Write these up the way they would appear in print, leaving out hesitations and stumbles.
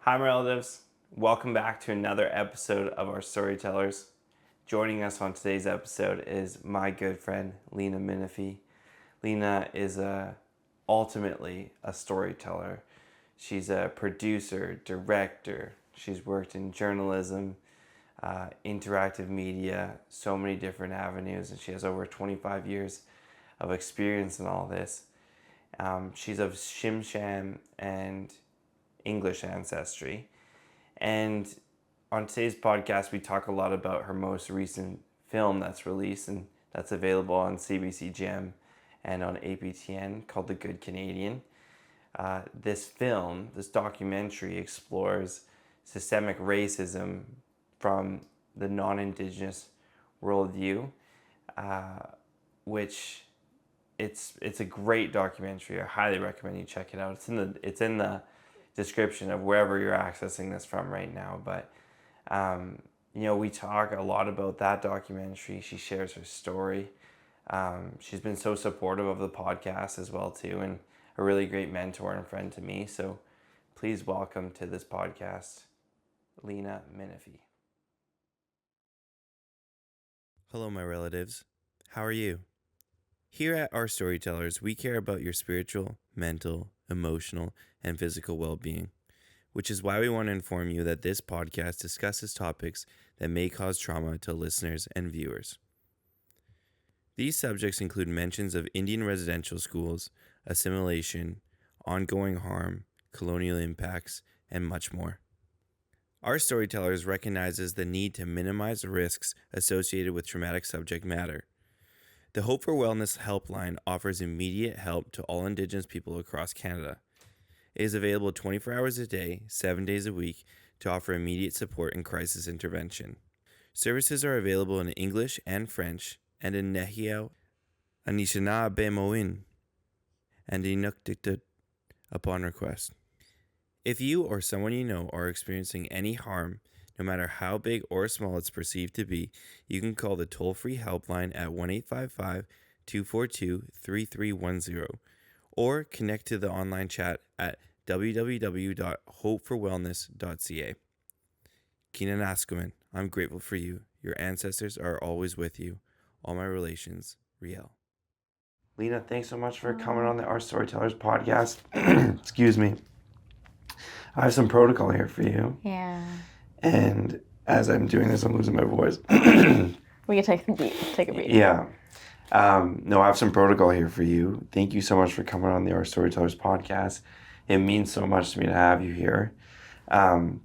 Hi, my relatives. Welcome back to another episode of Our Storytellers. Joining us on today's episode is my good friend, Leena Minifie. Leena is ultimately a storyteller. She's a producer, director. She's worked in journalism, interactive media, so many different avenues, and she has over 25 years of experience in all this. She's of Shimsham and English ancestry. And on today's podcast, we talk a lot about her most recent film that's released and that's available on CBC Gem and on APTN called The Good Canadian. This documentary, explores systemic racism from the non-Indigenous worldview, which it's a great documentary. I highly recommend you check it out. It's in the description of wherever you're accessing this from right now. But we talk a lot about that documentary. She shares her story. She's been so supportive of the podcast as well too, and a really great mentor and friend to me. So please welcome to this podcast, Leena Minifie. Hello, my relatives. How are you? Here at Our Storytellers, we care about your spiritual, mental, emotional, and physical well-being, which is why we want to inform you that this podcast discusses topics that may cause trauma to listeners and viewers. These subjects include mentions of Indian residential schools, assimilation, ongoing harm, colonial impacts, and much more. Our Storytellers recognizes the need to minimize risks associated with traumatic subject matter. The Hope for Wellness Helpline offers immediate help to all Indigenous people across Canada. It is available 24 hours a day, 7 days a week, to offer immediate support and crisis intervention. Services are available in English and French, and in Nehiyaw, Anishinaabe and Inuktitut upon request. If you or someone you know are experiencing any harm, no matter how big or small it's perceived to be, you can call the toll-free helpline at 1-855-242-3310 or connect to the online chat at www.hopeforwellness.ca. Kinanaskuman, I'm grateful for you. Your ancestors are always with you. All my relations, Riel. Leena, thanks so much for coming on the Our Storytellers podcast. Excuse me. I have some protocol here for you. Yeah. And as I'm doing this, I'm losing my voice. We can take a beat. Yeah. No, I have some protocol here for you. Thank you so much for coming on the Our Storytellers podcast. It means so much to me to have you here.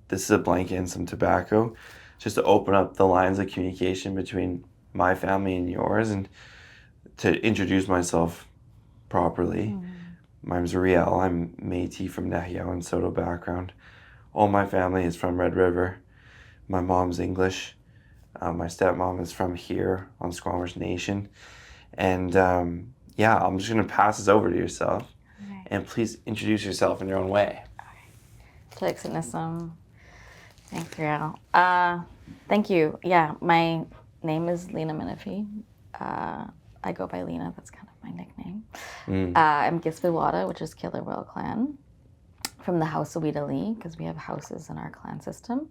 This is a blanket and some tobacco, just to open up the lines of communication between my family and yours, and to introduce myself properly. My name's Riel. I'm Métis from Nehiyaw and Soto background. All my family is from Red River. My mom's English. My stepmom is from here on Squamish Nation. And I'm just going to pass this over to yourself. Okay. And please introduce yourself in your own way. Thanks, Riel. Thank you. Yeah, my name is Leena Minifie. I go by Leena. That's kind of my nickname. I'm Gitxaala, which is Killer Whale Clan, from the House of Weedali, because we have houses in our clan system.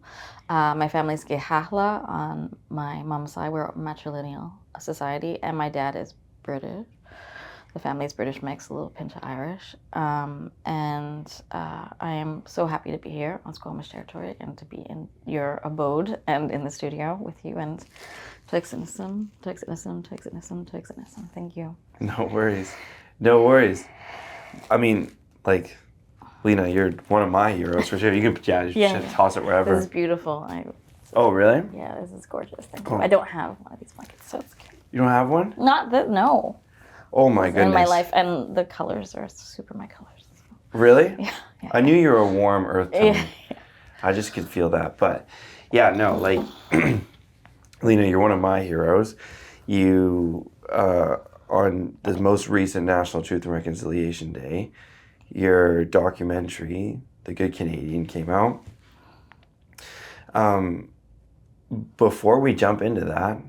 My family's Gitxaala on my mom's side. We're a matrilineal society, and my dad is British. The family is British mix, a little pinch of Irish. I am so happy to be here on Squamish territory and to be in your abode and in the studio with you and Tixinissum. Thank you. No worries. I mean, Leena, you're one of my heroes for sure. You can should toss it wherever. This is beautiful. Oh, really? Yeah, this is gorgeous. Thank you. I don't have one of these blankets, so it's cute. You don't have one? Not that, no. Oh my goodness. In my life, and the colors are super my colors. So. Really? Yeah. I knew you were a warm earth tone. Yeah. I just could feel that. But yeah, no, Leena, you're one of my heroes. You, on the most recent National Truth and Reconciliation Day, your documentary, The Good Canadian, came out. Before we jump into that,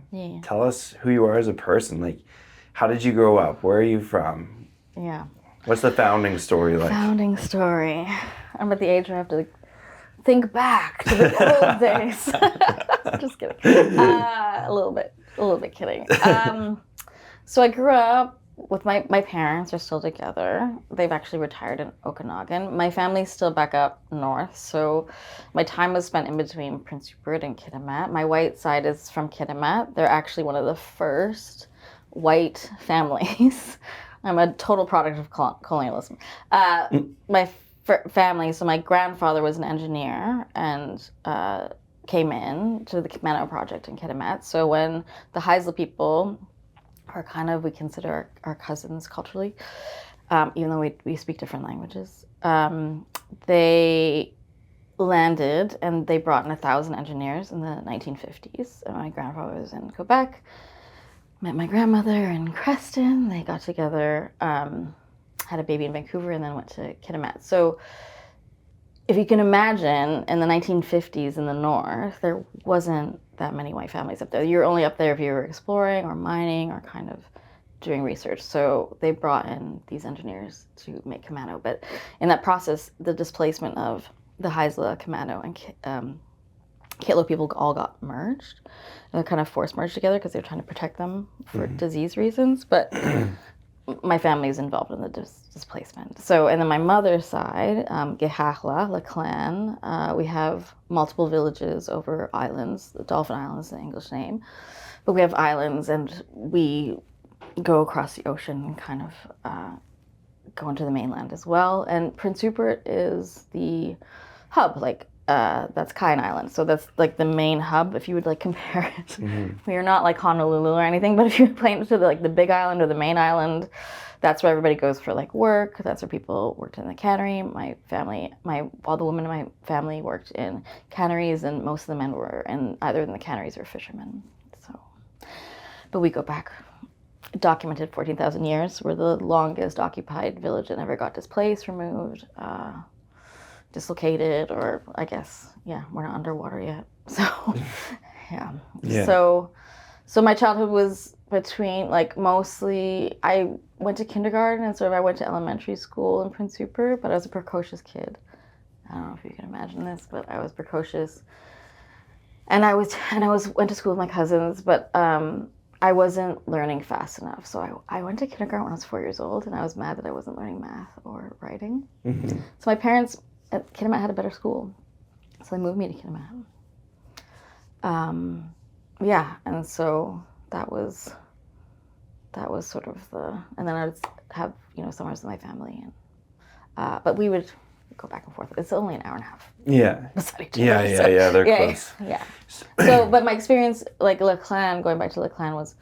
tell us who you are as a person. How did you grow up? Where are you from? Yeah. What's the founding story like? Founding story. I'm at the age where I have to think back to the old days. Just kidding. A little bit kidding. So I grew up with my parents are still together. They've actually retired in Okanagan. My family's still back up north, so my time was spent in between Prince Rupert and Kitimat. My white side is from Kitimat. They're actually one of the first white families. I'm a total product of colonialism. My family, so my grandfather was an engineer and came in to the Kimano project in Kitimat. So when the Haisla people are kind of, we consider our cousins culturally, even though we speak different languages. They landed and they brought in 1,000 engineers in the 1950s. And my grandfather was in Quebec, met my grandmother in Creston. They got together, had a baby in Vancouver, and then went to Kitimat. So if you can imagine, in the 1950s in the north, there wasn't that many white families up there. You're only up there if you were exploring or mining or kind of doing research. So they brought in these engineers to make Kimano. But in that process, the displacement of the Haisla, Kimano, and Kitlo people all got merged. They're kind of forced merged together because they're trying to protect them for disease reasons. But my family is involved in the displacement. So, and then my mother's side, Gitxaala, the clan, we have multiple villages over islands. The Dolphin Islands is the English name. But we have islands and we go across the ocean and kind of go into the mainland as well. And Prince Rupert is the hub, like that's Kayan Island. So that's like the main hub, if you would like compare it. We're not like Honolulu or anything, but if you plane to the big island or the main island, that's where everybody goes for like work. That's where people worked in the cannery. My family, all the women in my family worked in canneries, and most of the men were either in the canneries or fishermen. So, but we go back, documented 14,000 years. We're the longest occupied village that never got displaced, removed, dislocated, or I guess, yeah, we're not underwater yet. So, yeah. So my childhood was between, like, mostly, I went to kindergarten and sort of I went to elementary school in Prince Rupert, but I was a precocious kid. I don't know if you can imagine this, but I was precocious. And I went to school with my cousins, but I wasn't learning fast enough. So I went to kindergarten when I was 4 years old, and I was mad that I wasn't learning math or writing. So my parents at Kitimat had a better school, so they moved me to Kitimat. Yeah, and so that was sort of and then I would have, summers with my family, and but we would go back and forth. It's only an hour and a half. Yeah. Beside each other. Yeah, they're close. Yeah. So, but my experience, like Le Clan, going back to Le Clan, was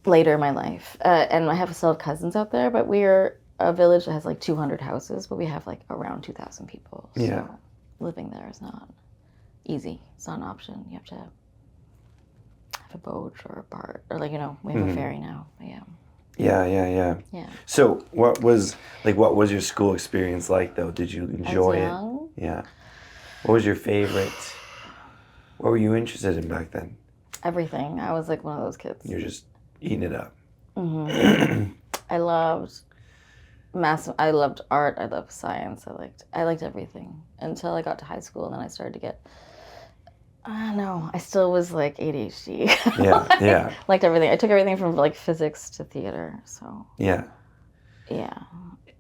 later in my life, and I have still have cousins out there, but we're a village that has like 200 houses, but we have like around 2,000 people. So living there is not easy. It's not an option. You have to have a boat or a barge, or we have a ferry now. But Yeah. So what was your school experience like, though? Did you enjoy it? Yeah. What was your favorite? What were you interested in back then? Everything. I was like one of those kids. You're just eating it up. I loved I loved art. I loved science. I liked everything until I got to high school, and then I started to get, I don't know, I still was like ADHD. Yeah. Liked everything. I took everything from like physics to theater. So. Yeah.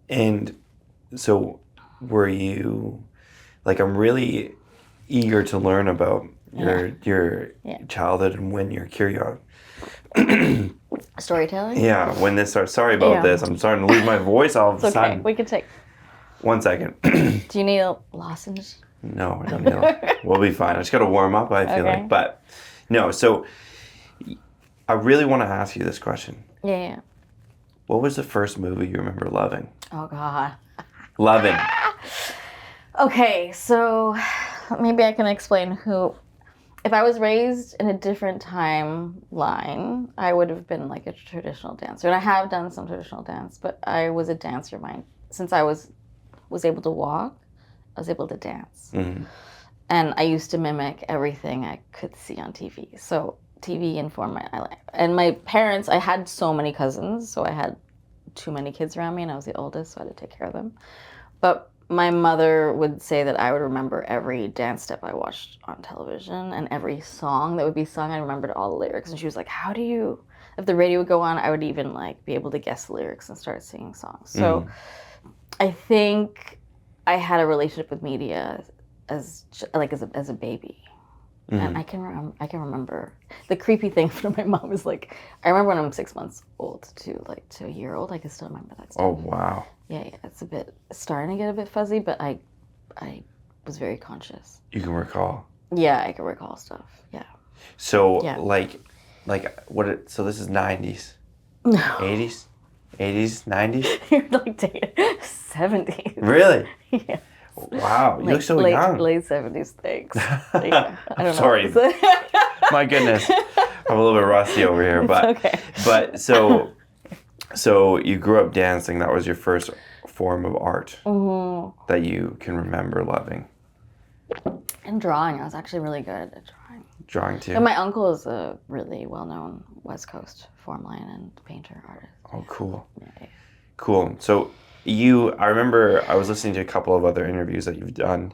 And so were you, like, I'm really eager to learn about your childhood and when you're curious. Storytelling? Yeah, when this starts. Sorry about this. I'm starting to lose my voice all of a sudden. Okay, we can take. 1 second. Do you need a lozenge? No, I don't need a We'll be fine. I just got to warm up, I feel like. But, no, so I really want to ask you this question. Yeah. What was the first movie you remember loving? Oh, God. Loving. Okay, so maybe I can explain who. If I was raised in a different timeline, I would have been like a traditional dancer. And I have done some traditional dance, but I was a dancer. Since I was able to walk, I was able to dance. And I used to mimic everything I could see on TV. So TV informed my life. And my parents, I had so many cousins, so I had too many kids around me, and I was the oldest, so I had to take care of them. But my mother would say that I would remember every dance step I watched on television and every song that would be sung. I remembered all the lyrics, and she was like, "How do you?" If the radio would go on, I would even like be able to guess the lyrics and start singing songs. So I think I had a relationship with media as a baby. And I can remember the creepy thing for my mom is like, I remember when I'm 6 months old to a year old, I can still remember that stuff. Oh wow. Yeah, it's starting to get a bit fuzzy, but I was very conscious. You can recall. Yeah, I can recall stuff. Yeah. So Yeah. like so this is 90s. No. 80s? 80s, 90s? You're like 70s. Really? Yeah. Wow, you look so young. Late 70s, thanks. Yeah, I don't Sorry. know. My goodness. I'm a little bit rusty over here, but okay. but so you grew up dancing. That was your first form of art that you can remember loving. And drawing, I was actually really good at drawing. Drawing too. And my uncle is a really well-known West Coast form line and painter artist. Oh, cool. Yeah. Cool. So I remember I was listening to a couple of other interviews that you've done,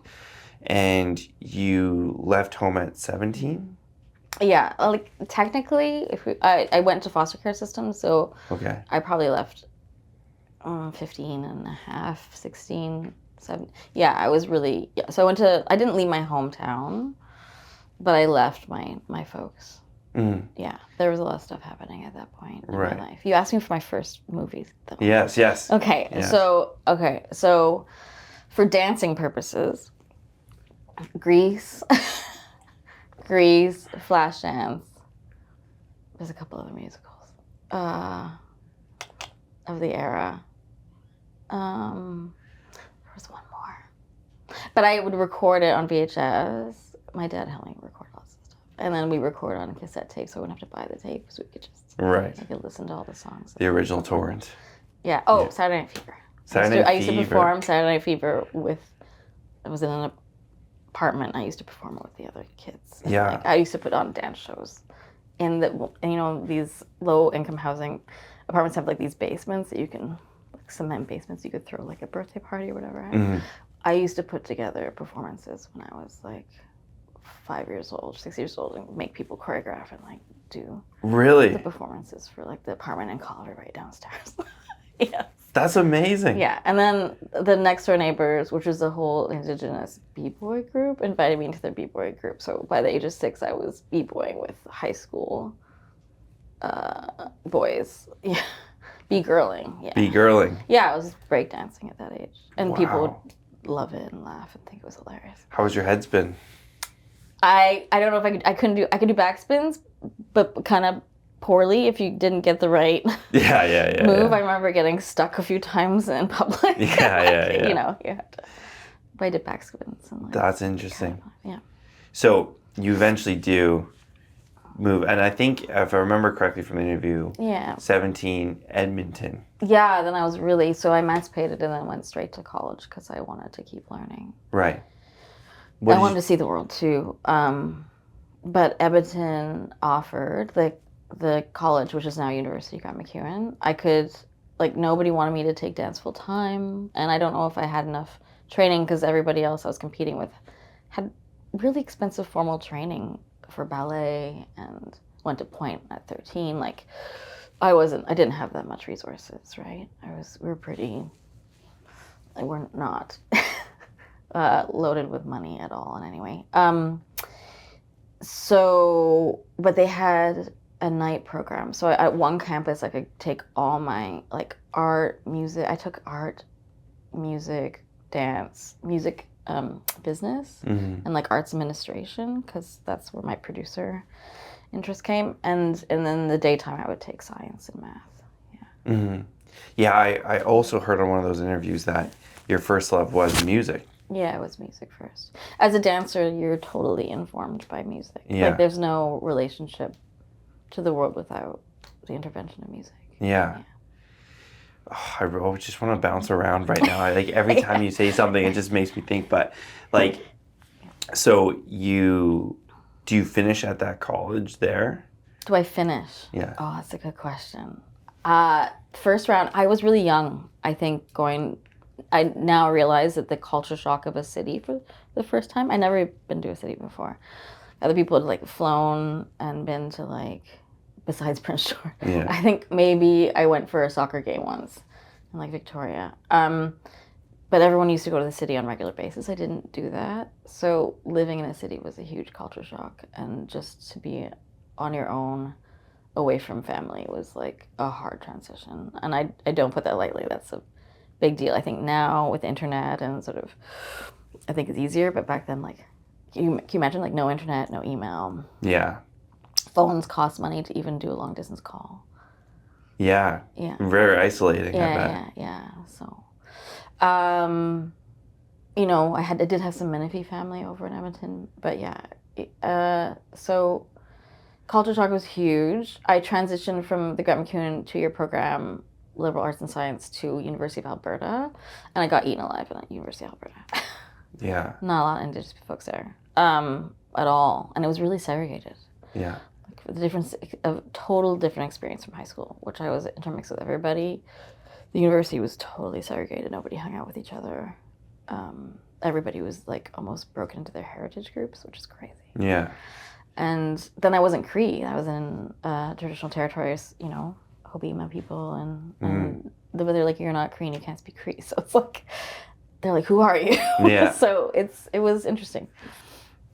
and you left home at 17? Yeah, like technically, I went to foster care system, so Okay. I probably left 15 and a half, 16, 7. Yeah, I was really, yeah. So I didn't leave my hometown, but I left my folks. Yeah, there was a lot of stuff happening at that point in my life. You asked me for my first movie, though. Yes. Okay, yes. So for dancing purposes, Grease, Flashdance. There's a couple other musicals of the era. There was one more, but I would record it on VHS. My dad helped me record lots of stuff, and then we record on cassette tape, so I wouldn't have to buy the tape, so we could just I could listen to all the songs. The original torrent. Yeah. Oh, yeah. Saturday Night Fever. I used to perform Saturday Night Fever I was in an apartment. I used to perform it with the other kids. Yeah. I used to put on dance shows. And these low-income housing apartments have like these basements that you can, like cement basements, you could throw like a birthday party or whatever. I used to put together performances when I was like 5 years old, 6 years old, and make people choreograph and like do the performances for like the apartment in Calgary right downstairs. Yeah. That's amazing. Yeah, and then the next door neighbors, which was a whole Indigenous b-boy group, invited me into their b-boy group. So by the age of 6, I was b-boying with high school boys. Yeah, b-girling. Yeah. B-girling. Yeah, I was breakdancing at that age, and people would love it and laugh and think it was hilarious. How was your head spin? I don't know if I could do backspins, but kind of poorly if you didn't get the right move. Yeah. I remember getting stuck a few times in public. Yeah. You know, you have to. But I did backspins. And that's interesting. Yeah. So you eventually do move, and I think if I remember correctly from the interview, 17, Edmonton. Yeah, then I was so I emancipated and then went straight to college because I wanted to keep learning. Right. I wanted to see the world too. But Edmonton offered the college, which is now University of Grand McEwen, I could, nobody wanted me to take dance full time, and I don't know if I had enough training because everybody else I was competing with had really expensive formal training for ballet and went to Point at 13. I didn't have that much resources, right? We're not loaded with money at all in any way. But they had a night program. So at one campus, I could take all my art, music. I took art, music, dance, music, business, and arts administration because that's where my producer interest came. And then the daytime, I would take science and math. Yeah. Yeah, I also heard on one of those interviews that your first love was music. Yeah, it was music first. As a dancer, you're totally informed by music. Yeah. There's no relationship to the world without the intervention of music. Yeah. Oh, I just want to bounce around right now. Every time you say something, it just makes me think. But so do you finish at that college there? Do I finish? Yeah. Oh, that's a good question. First round, I was really young. I think going I now realize that the culture shock of a city for the first time. I never been to a city before. Other people had like flown and been to like, besides Prince George. Yeah. I think maybe I went for a soccer game once in like Victoria. But everyone used to go to the city on a regular basis. I didn't do that. So living in a city was a huge culture shock. And just to be on your own, away from family, was like a hard transition. And I don't put that lightly. That's a big deal. I think now with internet and sort of, I think it's easier. But back then, like, can you imagine like no internet, no email? Yeah. Phones cost money to even do a long distance call. Yeah. Yeah. Very isolating, I bet. Yeah. So, you know, I did have some Minifie family over in Edmonton, but yeah. So culture shock was huge. I transitioned from the Grant MacEwan 2-year program, liberal arts and science, to University of Alberta, and I got eaten alive at University of Alberta. Yeah. Not a lot of Indigenous folks there, at all, and it was really segregated. Yeah. The difference, a total different experience from high school, which I was intermixed with everybody. The university was totally segregated. Nobody hung out with each other. Everybody was like almost broken into their heritage groups, which is crazy. Yeah. And then I wasn't Cree. I was in traditional territories, you know, Hobbema people, and they're like, you're not Cree and you can't speak Cree. So it's like, they're like, who are you? Yeah. So it was interesting.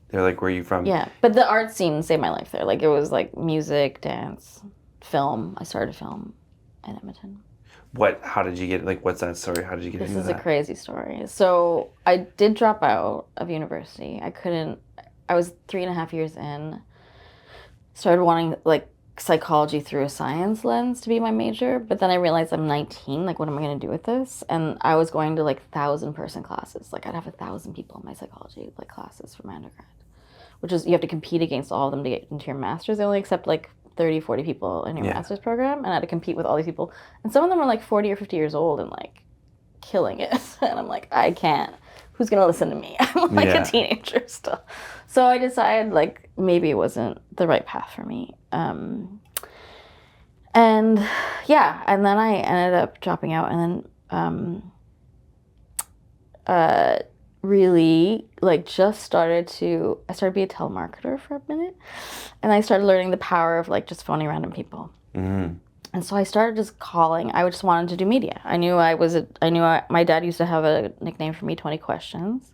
They're like, where are you from? Yeah, but the art scene saved my life there. Like, it was like music, dance, film. I started film in Edmonton. How did you get, like, what's that story? How did you get into that? This is a crazy story. So I did drop out of university. I was 3.5 years in, started wanting, like, psychology through a science lens to be my major, but then I realized I'm 19, like, what am I going to do with this? And I was going to, like, 1,000-person classes. Like, I'd have 1,000 people in my psychology, like, classes for my undergrad, which is, you have to compete against all of them to get into your master's. They only accept, like, 30, 40 people in your master's program, and I had to compete with all these people. And some of them were, like, 40 or 50 years old and, like, killing it. And I'm like, I can't. Who's going to listen to me? I'm, like, a teenager still. So I decided, like, maybe it wasn't the right path for me. And then I ended up dropping out, and then really, like, I started to be a telemarketer for a minute, and I started learning the power of, like, just phoning random people. Mm-hmm. And so I started just calling. I just wanted to do media. My dad used to have a nickname for me, 20 Questions.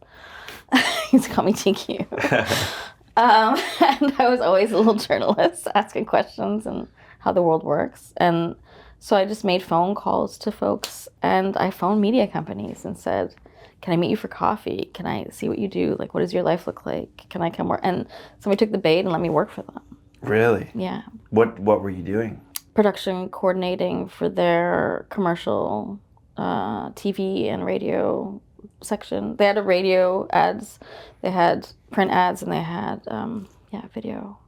He used to call me TQ. And I was always a little journalist asking questions and how the world works. And so I just made phone calls to folks, and I phoned media companies and said, can I meet you for coffee? Can I see what you do? Like, what does your life look like? Can I come work? And somebody took the bait and let me work for them. Really? Yeah. What were you doing? Production coordinating for their commercial TV and radio section. They had a radio ads, they had print ads, and they had video.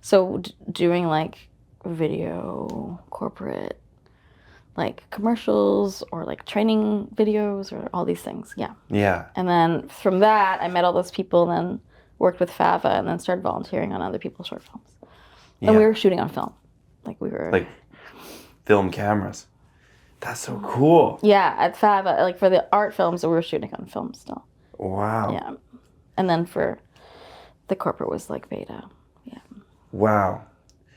So doing like video corporate, like commercials or like training videos or all these things. Yeah. And then from that, I met all those people, and then worked with FAVA, and then started volunteering on other people's short films. And we were shooting on film. Like film cameras. That's so cool. Yeah, at FAVA, like for the art films, we were shooting on film still. Wow. Yeah. And then for the corporate was like beta. Yeah. Wow.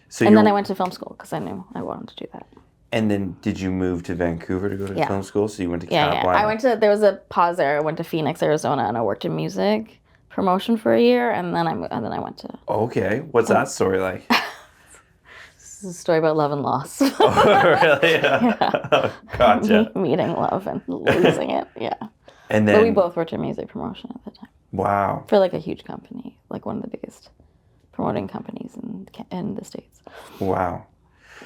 So then I went to film school because I knew I wanted to do that. And then did you move to Vancouver to go to film school? So you went to Yeah. There was a pause there. I went to Phoenix, Arizona, and I worked in music promotion for a year, and then I went to. Okay. What's that story like? This is a story about love and loss. Oh, really? Yeah. Gotcha. Meeting love and losing it. Yeah. And then. But we both worked in music promotion at the time. Wow. For like a huge company, like one of the biggest promoting companies in the States. Wow.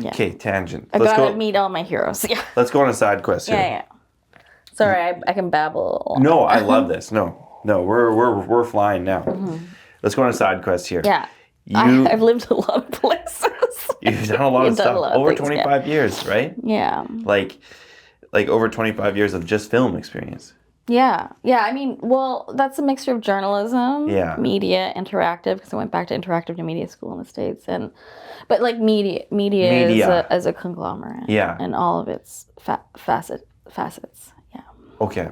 Yeah. Okay, tangent. I got to meet all my heroes. Yeah. Let's go on a side quest here. Yeah. Sorry, I can babble. No, I love this. No, we're flying now. Mm-hmm. Let's go on a side quest here. Yeah. I've lived a lot of places. You've done a lot of stuff. Over 25 years, right? Yeah. Like over 25 years of just film experience. Yeah. Yeah. I mean, well, that's a mixture of journalism, media, interactive, because I went back to interactive to media school in the States, but like media. As a conglomerate. Yeah. And all of its facets. Yeah. Okay.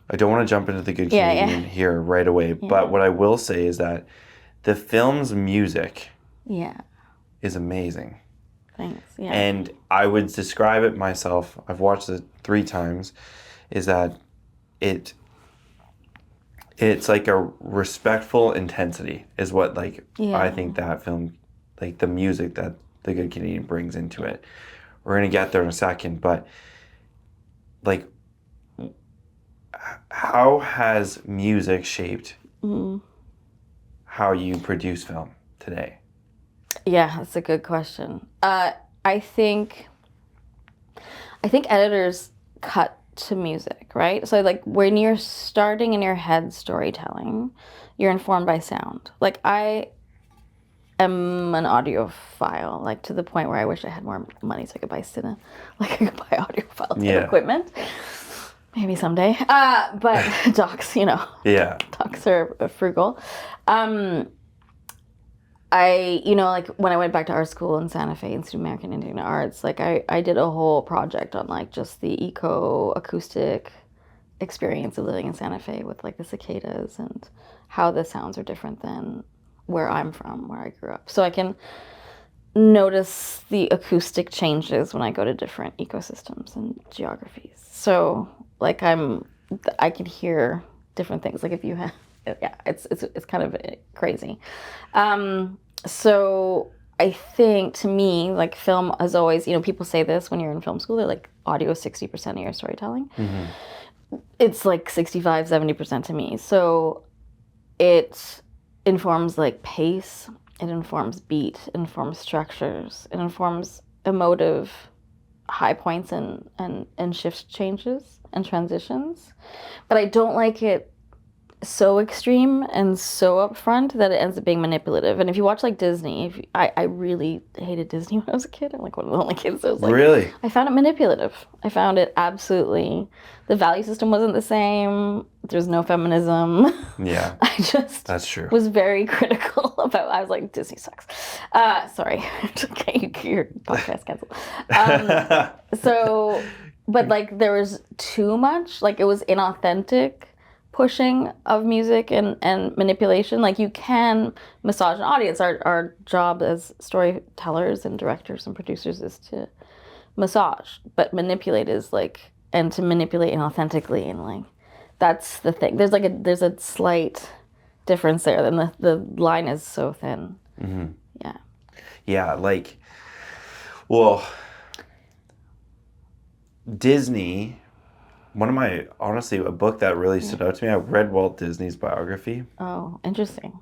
I don't want to jump into the good Yeah, Canadian here right away, but what I will say is that the film's music is amazing. Thanks. Yeah. And I would describe it myself, I've watched it 3 times, is that it's like a respectful intensity is what like I think that film, like the music that the good Canadian brings into it. We're going to get there in a second, but like how has music shaped how you produce film today? Yeah, that's a good question. I think editors cut to music, right? So like when you're starting in your head storytelling, you're informed by sound. Like I am an audiophile, like to the point where I wish I had more money so I could buy like I could buy audiophile type equipment. Maybe someday. But docs, docs are frugal. Like when I went back to art school in Santa Fe, Institute of American Indian Arts, like I did a whole project on like just the eco-acoustic experience of living in Santa Fe with like the cicadas and how the sounds are different than where I'm from, where I grew up. So I can notice the acoustic changes when I go to different ecosystems and geographies. So like I can hear different things. Like if you have, it's kind of crazy. So I think to me, like film has always, people say this when you're in film school, they're like audio is 60% of your storytelling. It's like 65, 70% to me. So it informs like pace, it informs beat, it informs structures, it informs emotive high points and shift changes and transitions. But I don't like it so extreme and so upfront that it ends up being manipulative. And if you watch like Disney, I really hated Disney when I was a kid. I'm like one of the only kids that was like, really? I found it manipulative. I found it absolutely, the value system wasn't the same. There's no feminism. Yeah. I just that's true. Was very critical about, I was like, Disney sucks. Sorry. Your podcast canceled. But like there was too much, like it was inauthentic pushing of music and manipulation. Like you can massage an audience. Our job as storytellers and directors and producers is to massage, but manipulate is like, and to manipulate inauthentically, and like that's the thing. There's a slight difference there. Then the line is so thin. Yeah, like, well, Disney, honestly, a book that really stood out to me, I read Walt Disney's biography. Oh, interesting.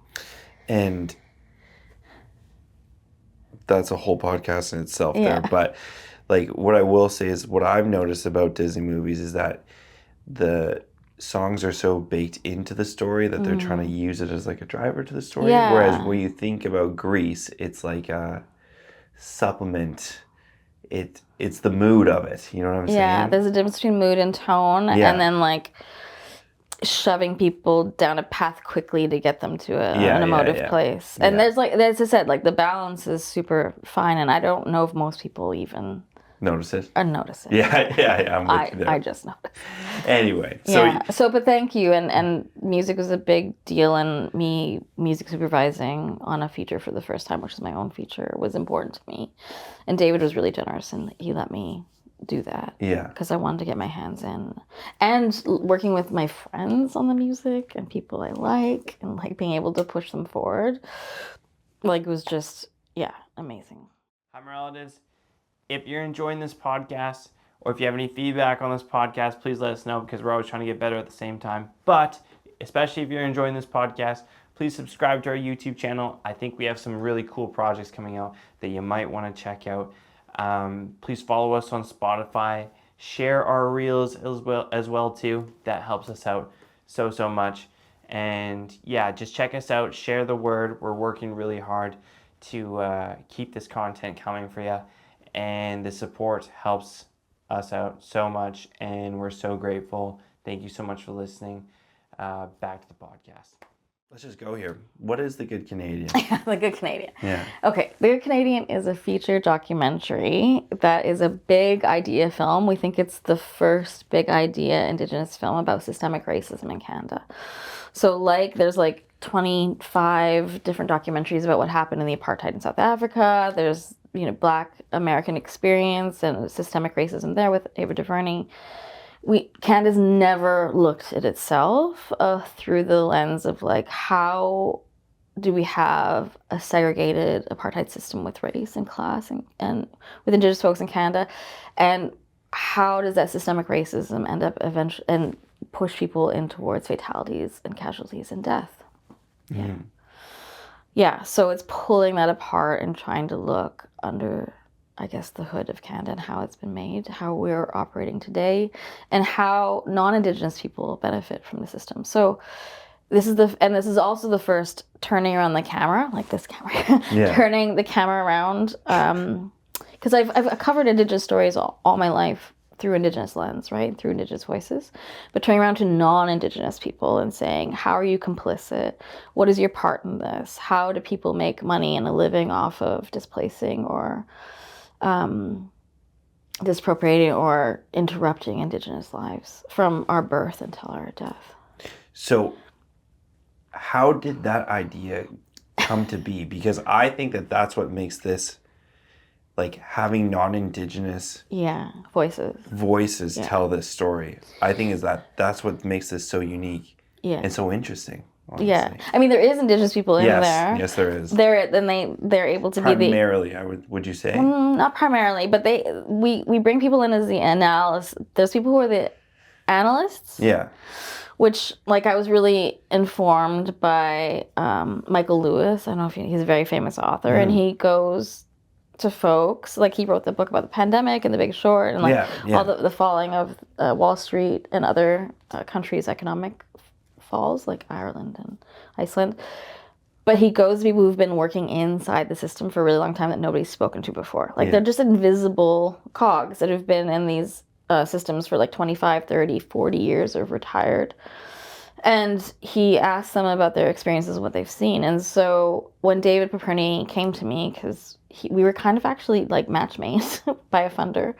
And that's a whole podcast in itself there. But like what I will say is what I've noticed about Disney movies is that the songs are so baked into the story that they're trying to use it as like a driver to the story. Whereas when you think about Grease, it's like a supplement. It's the mood of it. You know what I'm saying? Yeah, there's a difference between mood and tone, and then like shoving people down a path quickly to get them to an emotive place. And there's like, as I said, like the balance is super fine, and I don't know if most people even notice it. Notice it. Yeah. I'm with you there. I just noticed. Anyway, but thank you, and music was a big deal, and me music supervising on a feature for the first time, which is my own feature, was important to me. And David was really generous, and he let me do that. Yeah. Because I wanted to get my hands in, and working with my friends on the music and people I like, and like being able to push them forward, like was just amazing. Hi, my relatives. If you're enjoying this podcast, or if you have any feedback on this podcast, please let us know, because we're always trying to get better at the same time. But especially if you're enjoying this podcast, please subscribe to our YouTube channel. I think we have some really cool projects coming out that you might want to check out. Please follow us on Spotify. Share our reels as well too. That helps us out so much. And yeah, just check us out. Share the word. We're working really hard to keep this content coming for you. And the support helps us out so much, and we're so grateful. Thank you so much for listening. Back to the podcast. Let's just go here. What is The Good Canadian? The Good Canadian. Yeah. Okay, The Good Canadian is a feature documentary that is a big idea film. We think it's the first big idea Indigenous film about systemic racism in Canada. So there's 25 different documentaries about what happened in the apartheid in South Africa. There's, Black American experience and systemic racism there with Ava DuVernay. Canada's never looked at itself through the lens of how do we have a segregated apartheid system with race and class and with Indigenous folks in Canada, and how does that systemic racism end up eventually and push people in towards fatalities and casualties and death? Yeah, so it's pulling that apart and trying to look under, I guess, the hood of Canada and how it's been made, how we're operating today, and how non-Indigenous people benefit from the system. So this is also the first turning around the camera, like this camera, turning the camera around, because I've covered Indigenous stories all my life through Indigenous lens, right, through Indigenous voices, but turning around to non-Indigenous people and saying, how are you complicit? What is your part in this? How do people make money and a living off of displacing or disappropriating or interrupting Indigenous lives from our birth until our death? So how did that idea come to be? Because I think that that's what makes this, having non-Indigenous voices tell this story. I think that's what makes this so unique and so interesting. Honestly. Yeah, I mean, there is Indigenous people in there. Yes, there is. They're able to primarily, would you say? Not primarily, but we bring people in as the analysts. There's people who are the analysts. Yeah. Which, I was really informed by Michael Lewis. I don't know if he's a very famous author, and he goes to folks, he wrote the book about the pandemic and The Big Short, and all the falling of Wall Street and other countries' economic falls, like Ireland and Iceland. But he goes to people who've been working inside the system for a really long time that nobody's spoken to before. They're just invisible cogs that have been in these systems for 25, 30, 40 years or retired. And he asked them about their experiences and what they've seen. And so when David Pepperny came to me, because we were kind of actually matchmates by a funder,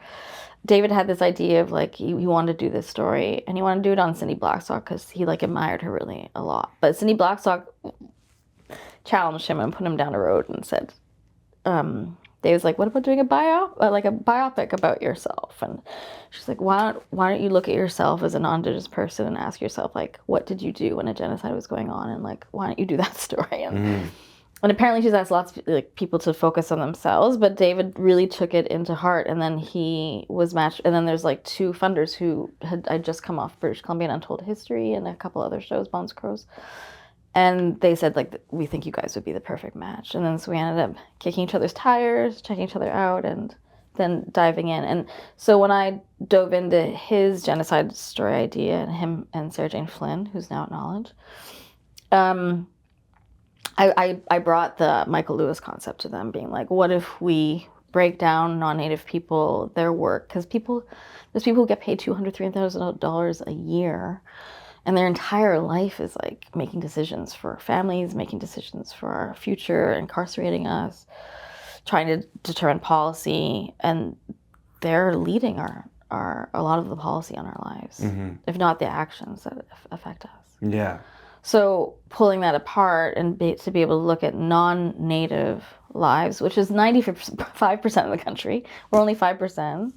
David had this idea of he wanted to do this story, and he wanted to do it on Cindy Blackstock because he admired her really a lot. But Cindy Blackstock challenged him and put him down a road and said, David's what about doing a biopic about yourself? And she's why don't you look at yourself as a non-Indigenous person and ask yourself, what did you do when a genocide was going on? And why don't you do that story? And apparently she's asked lots of people to focus on themselves, but David really took it into heart. And then he was matched. And then there's two funders who had just come off British Columbia and Untold History and a couple other shows, Bones Crows. And they said, we think you guys would be the perfect match. And then so we ended up kicking each other's tires, checking each other out, and then diving in. And so when I dove into his genocide story idea, and him and Sarah Jane Flynn, who's now at Knowledge, I brought the Michael Lewis concept to them, being what if we break down non-Native people, their work? Because there's people who get paid $200,000, $300,000 a year, and their entire life is making decisions for families, making decisions for our future, incarcerating us, trying to determine policy, and they're leading a lot of the policy on our lives, if not the actions that affect us. Yeah. So pulling that apart and to be able to look at non-Native lives, which is 95% of the country, we're only 5%.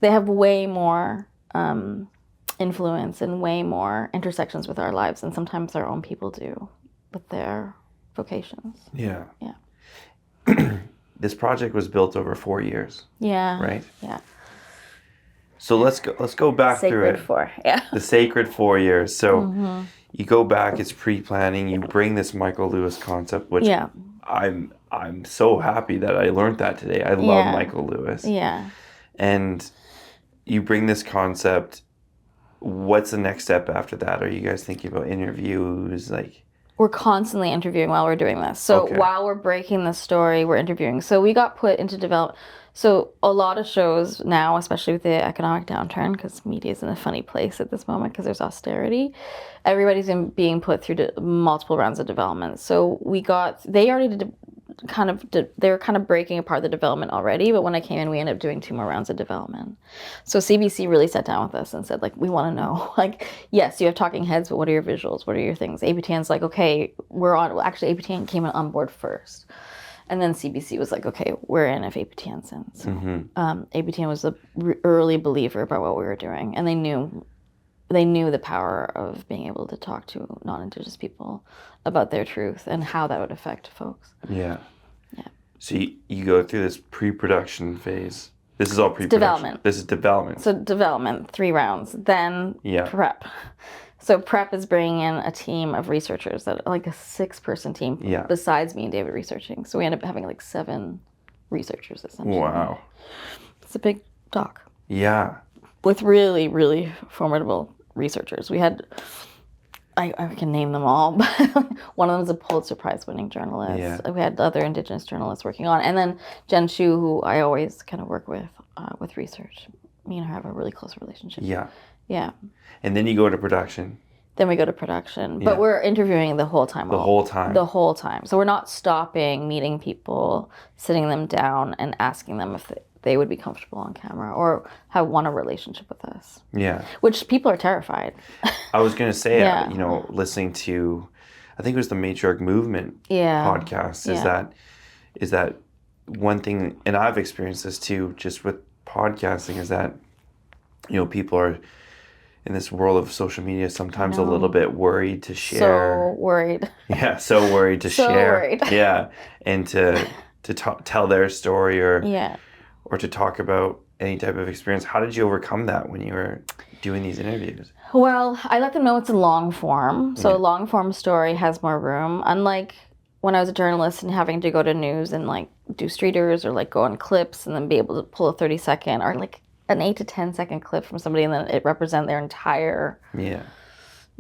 They have way more influence and way more intersections with our lives than sometimes our own people do with their vocations. Yeah. Yeah. This project was built over 4 years. Yeah. Right? Yeah. So let's go back through it. Sacred 4, yeah. The sacred 4 years. So you go back, it's pre-planning, you bring this Michael Lewis concept, which I'm so happy that I learned that today. I love Michael Lewis. Yeah. And you bring this concept. What's the next step after that? Are you guys thinking about interviews? We're constantly interviewing while we're doing this. So while we're breaking the story, we're interviewing. So we got put into development. So a lot of shows now, especially with the economic downturn, because media is in a funny place at this moment because there's austerity, everybody's being put through multiple rounds of development. So they already did they were kind of breaking apart the development already, but when I came in, we ended up doing 2 more rounds of development. So CBC really sat down with us and said, like, we want to know, like, yes, you have talking heads, but what are your visuals? What are your things? APTN's like, okay, actually APTN came on board first. And then CBC was like, okay, we're in if APTN's in. So APTN was the early believer about what we were doing, and they knew the power of being able to talk to non-Indigenous people about their truth and how that would affect folks. Yeah. Yeah. So you go through this pre-production phase. This is all pre-production. Development. This is development. So development, 3 rounds. Then prep. So prep is bringing in a team of researchers, that like a 6-person team besides me and David researching. So we end up having like 7 researchers essentially. Wow. It's a big doc. Yeah. With really, really formidable researchers. We had, I can name them all, but one of them is a Pulitzer Prize winning journalist. Yeah. We had other Indigenous journalists working on, and then Jen Chu, who I always kind of work with research. Me and her have a really close relationship. Yeah. Yeah. And then you go to production. Then we go to production, but we're interviewing the whole time. The whole time. The whole time. So we're not stopping, meeting people, sitting them down, and asking them if they would be comfortable on camera or want a relationship with us. Yeah. Which people are terrified. I was going to say, listening to, I think it was the Matriarch Movement podcast, is that one thing, and I've experienced this too, just with podcasting, is that, people are in this world of social media sometimes a little bit worried to share. So worried. Yeah, so worried to so share. Worried. Yeah, and to tell their story or to talk about any type of experience. How did you overcome that when you were doing these interviews? Well, I let them know it's a long form. So a long form story has more room. Unlike when I was a journalist and having to go to news and like do streeters or like go on clips and then be able to pull a 30-second or like an 8 to 10 second clip from somebody and then it represent their entire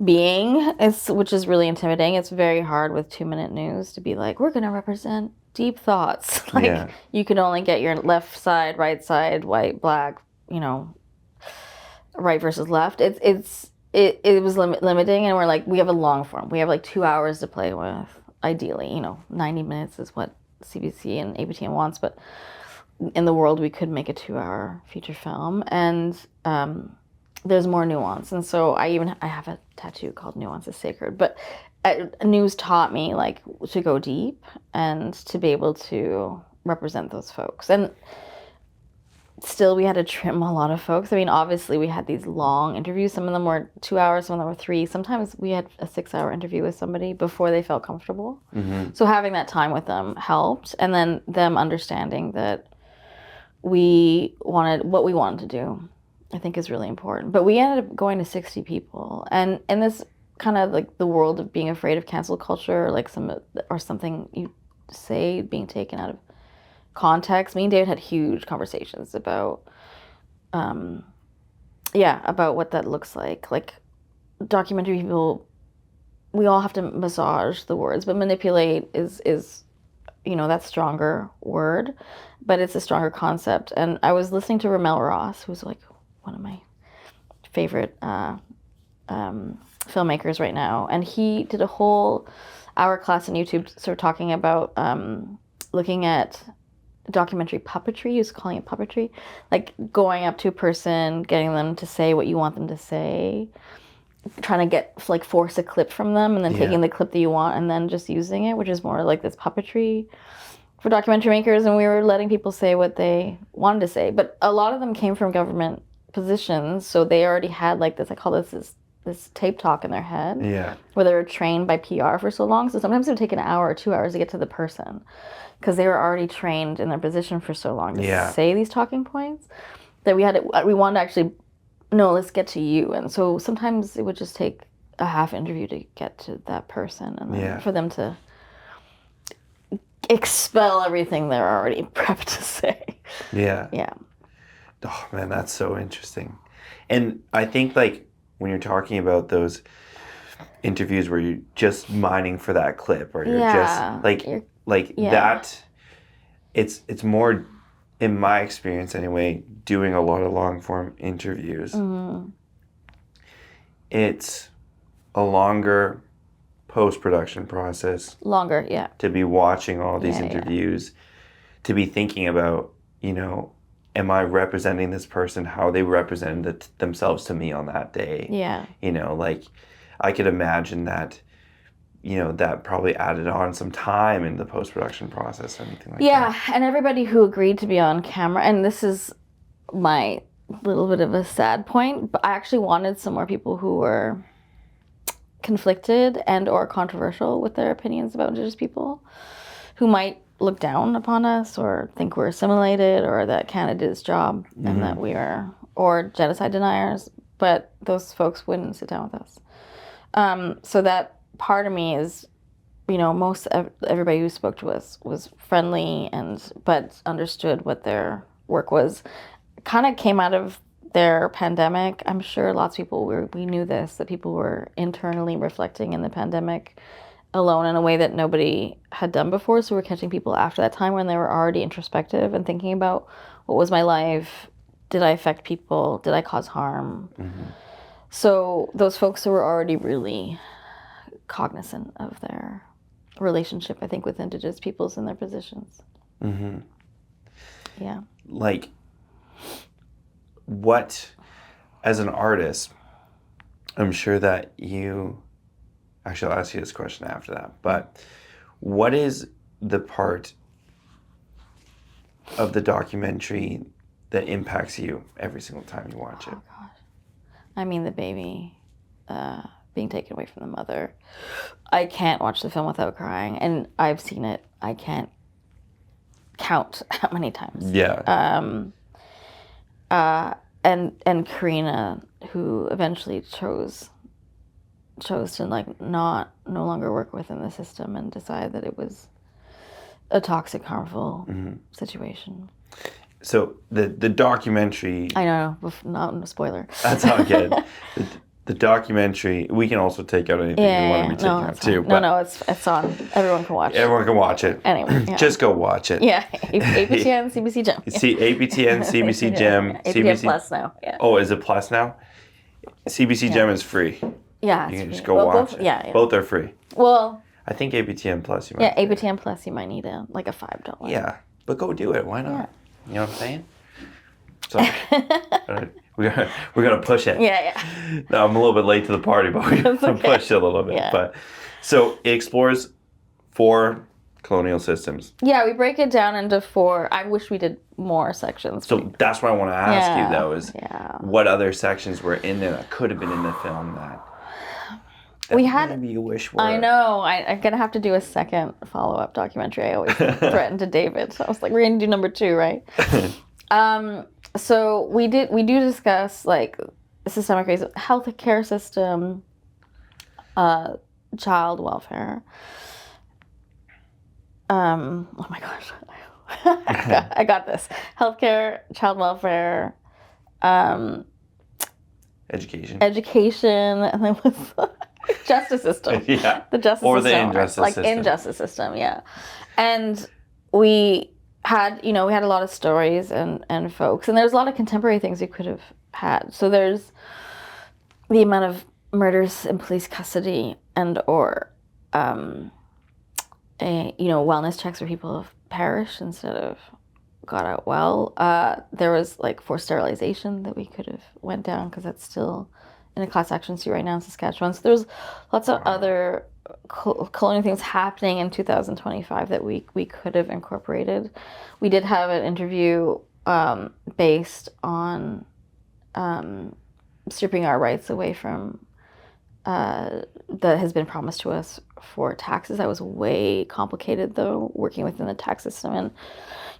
being, which is really intimidating. It's very hard with 2-minute news to be like, we're going to represent deep thoughts. Like you can only get your left side, right side, white, black, right versus left. It was limiting, and we're like, we have a long form. We have like 2 hours to play with. Ideally, 90 minutes is what CBC and APTN wants, but in the world we could make a 2-hour feature film, and there's more nuance. And so I have a tattoo called "Nuance is Sacred," but news taught me like to go deep and to be able to represent those folks. And still we had to trim a lot of folks. I mean, obviously we had these long interviews. Some of them were 2 hours, some of them were 3. Sometimes we had a 6-hour interview with somebody before they felt comfortable. So having that time with them helped, and then them understanding that what we wanted to do, I think, is really important. But we ended up going to 60 people, and in this kind of like the world of being afraid of cancel culture, or something you say being taken out of context. Me and David had huge conversations about what that looks like. Like documentary people, we all have to massage the words, but manipulate is that stronger word, but it's a stronger concept. And I was listening to Ramel Ross, who's like one of my favorite filmmakers right now, and he did a whole hour class on YouTube sort of talking about looking at documentary puppetry. He was calling it puppetry, like going up to a person, getting them to say what you want them to say, trying to force a clip from them, and then taking the clip that you want and then just using it, which is more like this puppetry for documentary makers. And we were letting people say what they wanted to say, but a lot of them came from government positions, so they already had like this, I call this tape talk in their head, where they were trained by PR for so long. So sometimes it would take an hour or 2 hours to get to the person, because they were already trained in their position for so long to say these talking points, that we wanted to actually, no, let's get to you. And so sometimes it would just take a half interview to get to that person, and then for them to expel everything they're already prepped to say. Yeah. Oh man, that's so interesting. And I think like when you're talking about those interviews where you're just mining for that clip, or you're just that, it's in my experience anyway, doing a lot of long form interviews, it's a longer post-production process. Longer, yeah. To be watching all these Yeah, interviews, to be thinking about, you know, am I representing this person how they represented themselves to me on that day? Yeah. You know, like I could imagine that, you know, that probably added on some time in the post-production process or anything like that. Yeah, and everybody who agreed to be on camera, and this is my little bit of a sad point, but I actually wanted some more people who were conflicted and or controversial with their opinions about Indigenous people, who might look down upon us or think we're assimilated or that Canada did its job and that we are, or genocide deniers, but those folks wouldn't sit down with us. So that part of me is, you know, most everybody who spoke to us was friendly but understood what their work was. Kind of came out of their pandemic. I'm sure lots of people we knew this, that people were internally reflecting in the pandemic alone in a way that nobody had done before. So we're catching people after that time when they were already introspective and thinking about, what was my life? Did I affect people? Did I cause harm? So those folks who were already really cognizant of their relationship, I think, with Indigenous peoples and their positions. Yeah. Like, what, as an artist, I'm sure that you, actually I'll ask you this question after that, but what is the part of the documentary that impacts you every single time you watch it? Oh gosh. I mean, the baby being taken away from the mother. I can't watch the film without crying, and I've seen it. I can't count how many times. Yeah. And Karina, who eventually chose to like no longer work within the system and decide that it was a toxic, harmful situation. So the documentary. I know, not a spoiler. That's not good. The documentary, we can also take out anything you want to be taken out too. But no, it's on. Everyone can watch it. Everyone can watch it. Anyway, yeah. Just go watch it. Yeah, APTN, CBC Gem. See, APTN, CBC Gem. APTN Plus now, yeah. Oh, is it Plus now? CBC Gem is free. Yeah, you can just go watch it. Yeah. Both are free. Well, I think APTN Plus you might. Yeah, APTN Plus you might need $5. Yeah, but go do it. Why not? Yeah. You know what I'm saying? So we're gonna push it. Yeah. No, I'm a little bit late to the party, but we're gonna push it a little bit. Yeah. But so it explores 4 colonial systems. Yeah, we break it down into 4. I wish we did more sections. So that's what I want to ask you though, is what other sections were in there that could have been in the film that we had, maybe you wish were. I know. I'm gonna have to do a second follow-up documentary. I always threatened to David. So I was like, we're gonna do number 2, right? So we do discuss like systemic racism, healthcare system, child welfare. Oh my gosh, I got this. Healthcare, child welfare, education, and then with justice system. Yeah, the justice or system, the injustice like system. Injustice system, yeah. And we had a lot of stories and folks, and there's a lot of contemporary things we could have had. So there's the amount of murders in police custody and or wellness checks where people have perished instead of got out well. There was like forced sterilization that we could have went down because that's still in a class action suit right now in Saskatchewan. So there's lots of other colonial things happening in 2025 that we could have incorporated. We did have an interview based on stripping our rights away from that has been promised to us for taxes. That was way complicated though, working within the tax system and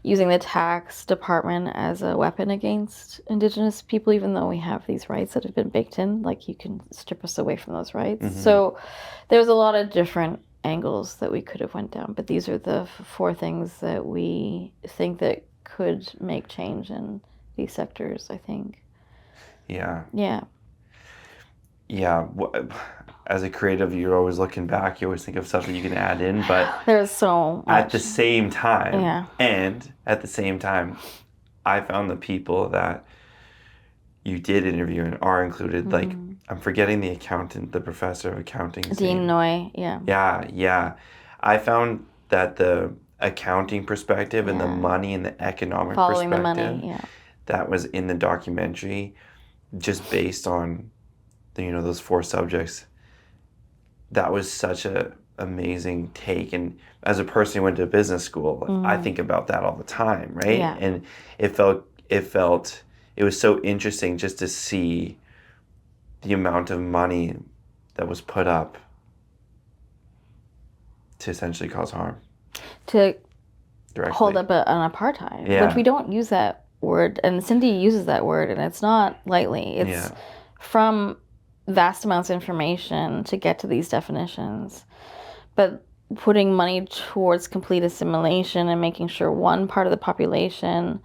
using the tax department as a weapon against Indigenous people, even though we have these rights that have been baked in, like you can strip us away from those rights. So there's a lot of different angles that we could have went down, but these are the 4 things that we think that could make change in these sectors, I think. Yeah. As a creative, you're always looking back. You always think of stuff that you can add in, but there's so much. At the same time, I found the people that you did interview and are included, like, I'm forgetting the accountant, the professor of accounting. Dean Noy, yeah. Yeah. I found that the accounting perspective and the money and the economic Following perspective the money, yeah. that was in the documentary, just based on those 4 subjects, that was such a amazing take. And as a person who went to business school, I think about that all the time, right? Yeah. And it was so interesting just to see the amount of money that was put up to essentially cause harm. To Directly. hold up an apartheid, Yeah. which we don't use that word, and Cindy uses that word, and it's not lightly. It's from vast amounts of information to get to these definitions, but putting money towards complete assimilation and making sure one part of the population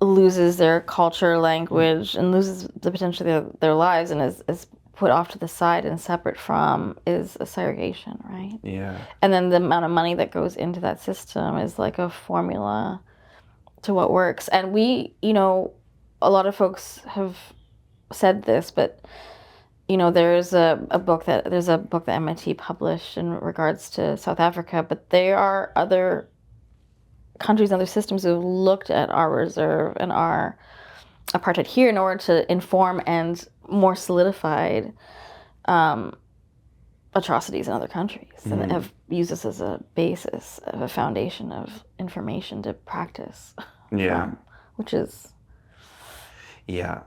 loses their culture, language, and loses the potential of their lives, and is put off to the side and separate from, is a segregation, right? Yeah. And then the amount of money that goes into that system is like a formula to what works. And we, a lot of folks have said this, but there's a book that MIT published in regards to South Africa, but there are other countries and other systems who have looked at our reserve and our apartheid here in order to inform and more solidified atrocities in other countries, and have used this as a basis of a foundation of information to practice. Yeah. Which is. Yeah.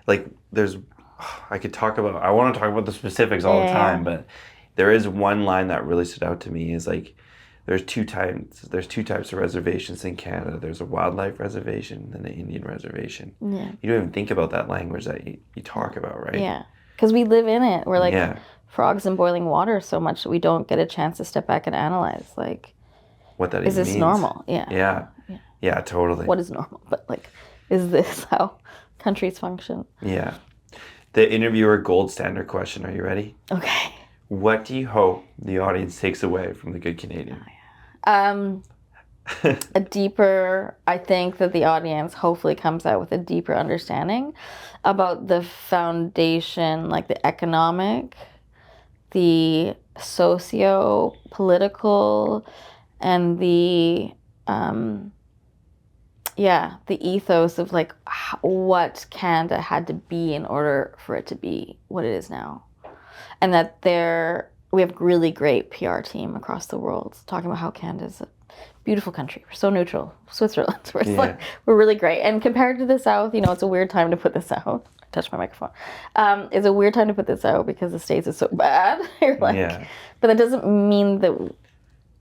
Like I want to talk about the specifics all the time, but there is one line that really stood out to me is like, there's two types of reservations in Canada. There's a wildlife reservation and an Indian reservation. Yeah. You don't even think about that language that you talk about, right? Yeah. Because we live in it. We're like frogs in boiling water so much that we don't get a chance to step back and analyze, like, what that even means. Is this normal? Yeah, totally. What is normal? But like, is this how countries function? Yeah. The interviewer gold standard question. Are you ready? Okay. What do you hope the audience takes away from The Good Canadian? A deeper, I think that the audience hopefully comes out with a deeper understanding about the foundation, like the economic, the socio-political, and the ethos of like what Canada had to be in order for it to be what it is now. And that we have a really great PR team across the world talking about how Canada's a beautiful country. We're so neutral. Switzerland, where it's like, we're really great. And compared to the South, it's a weird time to put this out. Touch my microphone. It's a weird time to put this out because the States is so bad. But that doesn't mean that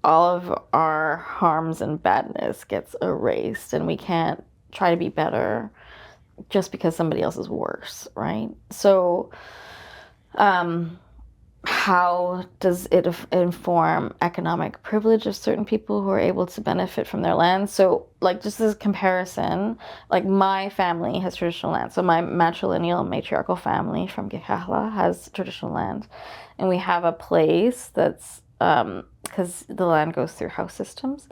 all of our harms and badness gets erased, and we can't try to be better just because somebody else is worse, right? So, how does it inform economic privilege of certain people who are able to benefit from their land? So, like, just as a comparison, like, my family has traditional land. So my matrilineal matriarchal family from Gitxaala has traditional land. And we have a place that's, because the land goes through house systems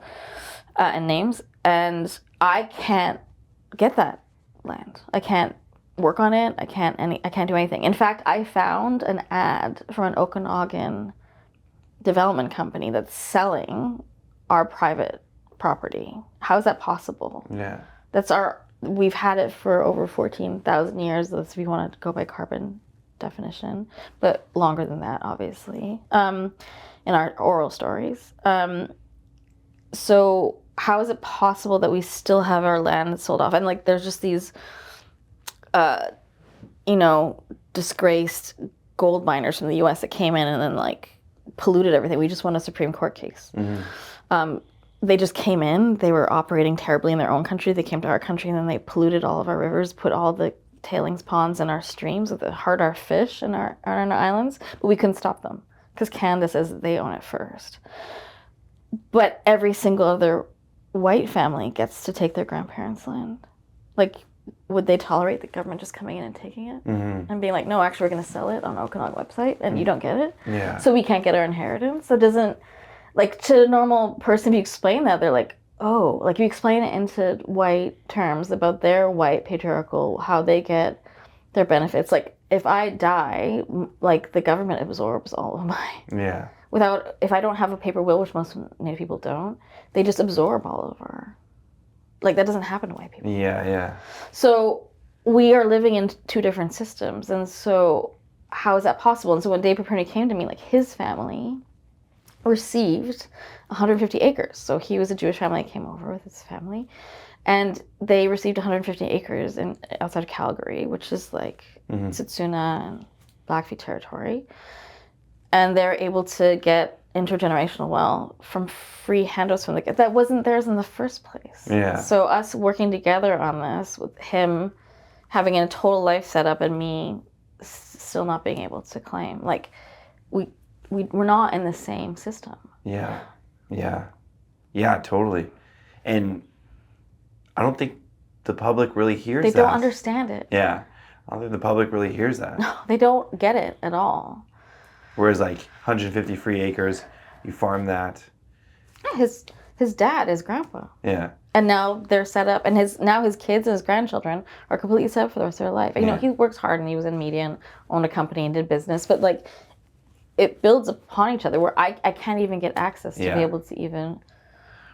and names. And I can't get that land. I can't work on it. I can't do anything. In fact, I found an ad from an Okanagan development company that's selling our private property. How is that possible? Yeah. We've had it for over 14,000 years. If you want to go by carbon definition, but longer than that, obviously, in our oral stories. So how is it possible that we still have our land sold off? And like, there's just these disgraced gold miners from the U.S. that came in and then like polluted everything. We just won a Supreme Court case. They just came in. They were operating terribly in their own country. They came to our country and then they polluted all of our rivers, put all the tailings ponds in our streams that hurt our fish and our islands. But we couldn't stop them because Canada says that they own it first. But every single other white family gets to take their grandparents' land. Like, would they tolerate the government just coming in and taking it and being like, no, actually, we're going to sell it on the Okanagan website and you don't get it? Yeah. So we can't get our inheritance? So it doesn't, like, to a normal person, if you explain that, they're like, oh, like you explain it into white terms about their white patriarchal, how they get their benefits. Like if I die, like the government absorbs all of my, Yeah. if I don't have a paper will, which most Native people don't, they just absorb all of our, like that doesn't happen to white people. Yeah, yeah. So we are living in two different systems. And so how is that possible? And so when Dave Perperny came to me, like his family received 150 acres. So he was a Jewish family that came over with his family. And they received 150 acres outside of Calgary, which is like Tsutsuna and Blackfeet territory. And they're able to get intergenerational wealth from free handouts from that wasn't theirs in the first place. Yeah. So us working together on this with him having a total life setup and me still not being able to claim, like we're not in the same system. Yeah. Yeah. Yeah, totally. And I don't think the public really hears that. They don't understand it. Yeah. I don't think the public really hears that. No, they don't get it at all. Whereas like 150 free acres, you farm that. His dad, his grandpa. Yeah. And now they're set up, and his kids and his grandchildren are completely set up for the rest of their life. You know, he works hard, and he was in media and owned a company and did business, but like, it builds upon each other. Where I can't even get access to be able to even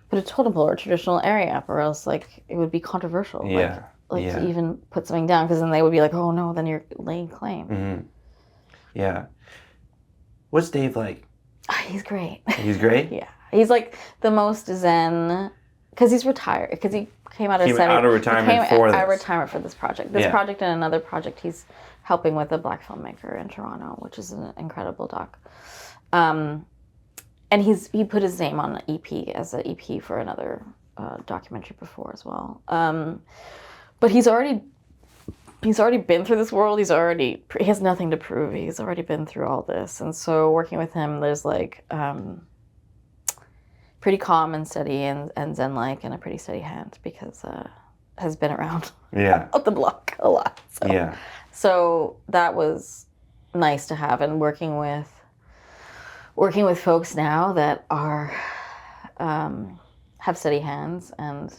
put a totem pole or a traditional area up, or else like it would be controversial. Yeah. To even put something down, because then they would be like, oh no, then you're laying claim. Mm-hmm. Yeah. What's Dave like? He's great. He's great? Yeah. He's like the most zen, because he's retired, because he came out of retirement for this. Out of retirement for this project. This project and another project he's helping with a Black filmmaker in Toronto, which is an incredible doc. And he put his name on an EP as an EP for another documentary before as well. But he's already been through this world. He has nothing to prove. He's already been through all this. And so working with him, there's like pretty calm and steady and zen-like, and a pretty steady hand, because has been around up the block a lot. So, so that was nice to have. And working with folks now that are have steady hands and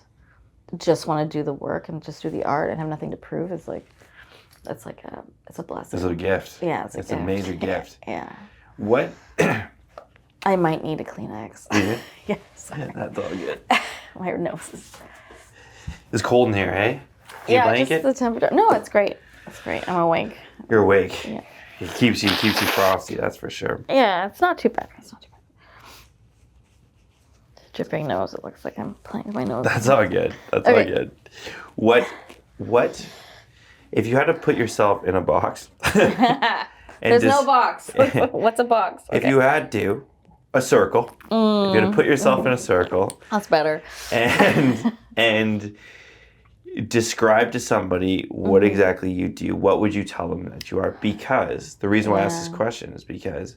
just want to do the work and just do the art and have nothing to prove is like, it's a blessing. It's a gift. Yeah, it's a major gift. Yeah. What? I might need a Kleenex. Yeah. Yes. That's all good. My nose is. It's cold in here, eh? Need a blanket? Just the temperature. No, it's great. It's great. I'm awake. You're awake. Yeah. It keeps you frosty. That's for sure. Yeah, it's not too bad. Dripping nose. It looks like I'm playing with my nose. That's all good. That's all good. What? If you had to put yourself in a box. There's no box. What's a box? Okay. If you had to, a circle. If you had to put yourself in a circle. That's better. And describe to somebody what exactly you do. What would you tell them that you are? Because the reason why I asked this question is because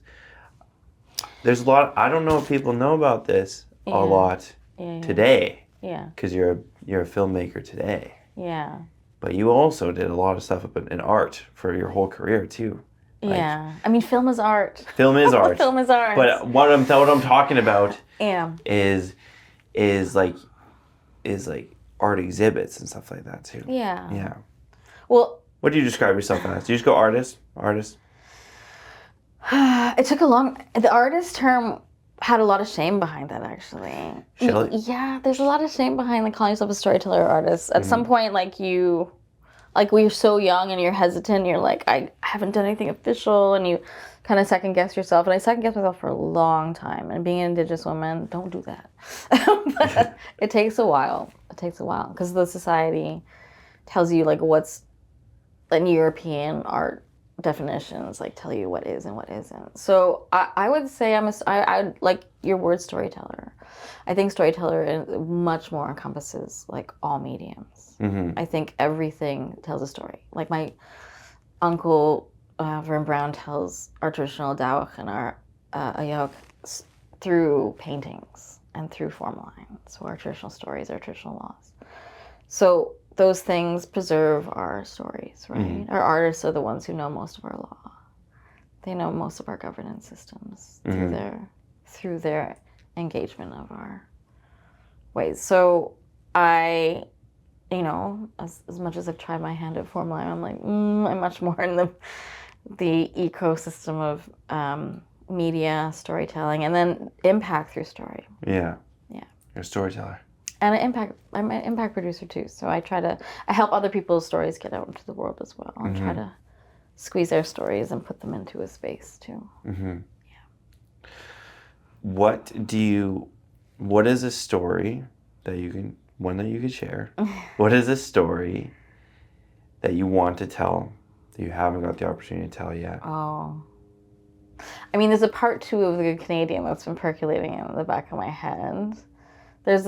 there's a lot. I don't know if people know about this a lot today. Yeah. Because you're a filmmaker today. Yeah. But you also did a lot of stuff in art for your whole career too. Like, yeah. I mean, film is art. Film is art. Film is art. But what I'm talking about is like art exhibits and stuff like that too. Yeah. Yeah. Well, what do you describe yourself as? Do you just go artist? It took the artist term had a lot of shame behind that, actually. Shelley? Yeah, there's a lot of shame behind like calling yourself a storyteller or artist. At some point, when you're so young and you're hesitant, you're like, I haven't done anything official, and you kind of second guess yourself. And I second guessed myself for a long time. And being an Indigenous woman, don't do that. But it takes a while. Because the society tells you like what's in European art definitions, like tell you what is and what isn't. So I would say I like your word storyteller. I think storyteller much more encompasses like all mediums. Mm-hmm. I think everything tells a story. Like my uncle Vern Brown tells our traditional Dawach and our Ayok through paintings and through form lines. So our traditional stories, our traditional laws. So those things preserve our stories, right? Mm-hmm. Our artists are the ones who know most of our law. They know most of our governance systems through their engagement of ways. So I, as much as I've tried my hand at formal, I'm like, I'm much more in the ecosystem of media, storytelling, and then impact through story. Yeah. Yeah. You're a storyteller. And I'm an impact producer too. So I help other people's stories get out into the world as well. I try to squeeze their stories and put them into a space too. Mm-hmm. Yeah. What is a story that you can share? What is a story that you want to tell that you haven't got the opportunity to tell yet? Oh. I mean, there's a part 2 of The Good Canadian that's been percolating in the back of my head. There's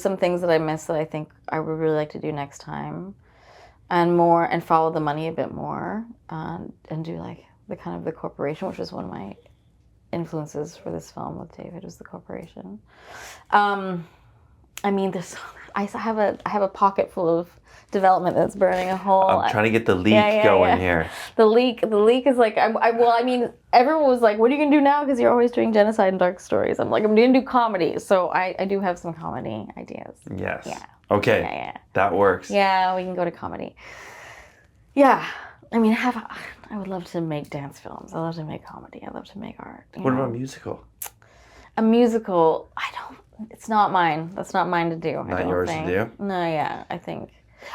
some things that I missed that I think I would really like to do next time, and follow the money a bit more, and do like the corporation, which was one of my influences for this film with David, was the corporation. I mean, I have a pocket full of development that's burning a hole. I'm trying to get the leak going here. The leak is like, I mean, everyone was like, what are you going to do now? Because you're always doing genocide and dark stories. I'm like, I'm going to do comedy. So I do have some comedy ideas. Yes. Yeah. Okay. Yeah. That works. Yeah, we can go to comedy. Yeah. I mean, I would love to make dance films. I love to make comedy. I love to make art. What about a musical? A musical, it's not mine. That's not mine to do. Not yours to do? No, yeah. I think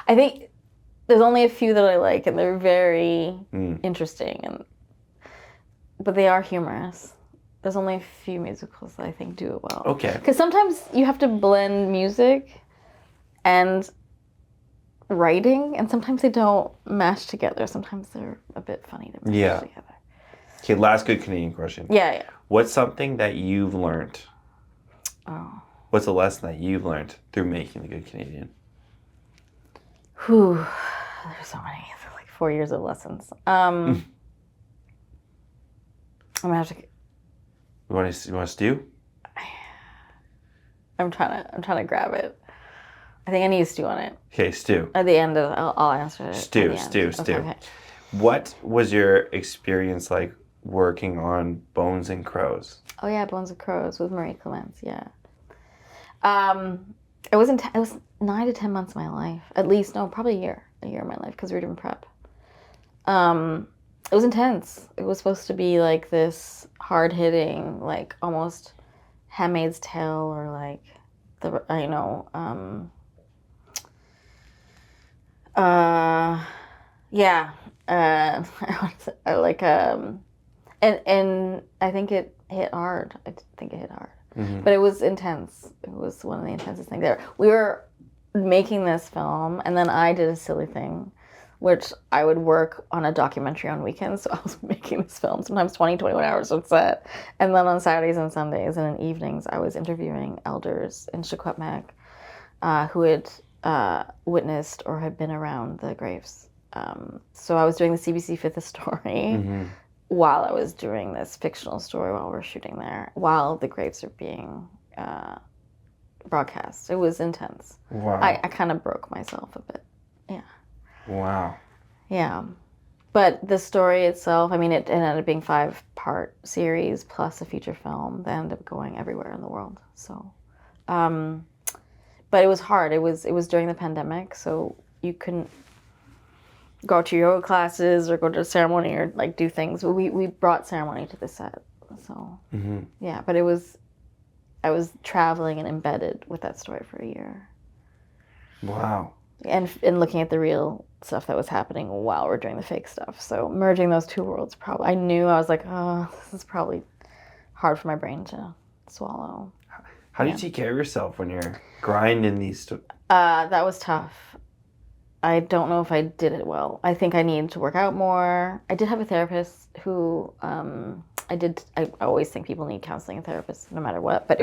there's only a few that I like, and they're very interesting, but they are humorous. There's only a few musicals that I think do it well. Okay. Because sometimes you have to blend music and writing, and sometimes they don't match together. Sometimes they're a bit funny to match together. Okay, last good Canadian question. Yeah. What's something that you've learned? Oh. What's a lesson that you've learned through making The Good Canadian? Whew. There's so many. There's like 4 years of lessons. I'm gonna have to. You want to stew? I'm trying to grab it. I think I need a stew on it. Okay, stew. At the end I'll answer it. Stew. Okay. What was your experience like working on Bones and Crows? Oh yeah, Bones and Crows with Marie Clements. Yeah. It was 9 to 10 months of my life, at least. No, probably a year of my life, because we were doing prep. It was intense. It was supposed to be like this hard-hitting, like almost Handmaid's Tale, or like and I think it hit hard. Mm-hmm. But it was intense. It was one of the intensest things there. We were making this film, and then I did a silly thing, which I would work on a documentary on weekends. So I was making this film, sometimes 20, 21 hours on set. And then on Saturdays and Sundays and in evenings, I was interviewing elders in Secwepemc who had witnessed or had been around the graves. So I was doing the CBC Fifth a Story while I was doing this fictional story while we're shooting there, while the graves are being broadcast. It was intense. Wow. I kind of broke myself a bit. Yeah. Wow. Yeah. But the story itself, I mean, it ended up being 5-part series plus a feature film that ended up going everywhere in the world. So, but it was hard. It was during the pandemic, so you couldn't go to yoga classes or go to a ceremony or like do things. We brought ceremony to the set. So, yeah, but I was traveling and embedded with that story for a year. Wow. And looking at the real stuff that was happening while we're doing the fake stuff. So merging those two worlds, I was like, oh, this is probably hard for my brain to swallow. How do you take care of yourself when you're grinding these? That was tough. I don't know if I did it well. I think I needed to work out more. I did have a therapist who, I always think people need counseling and therapists no matter what, but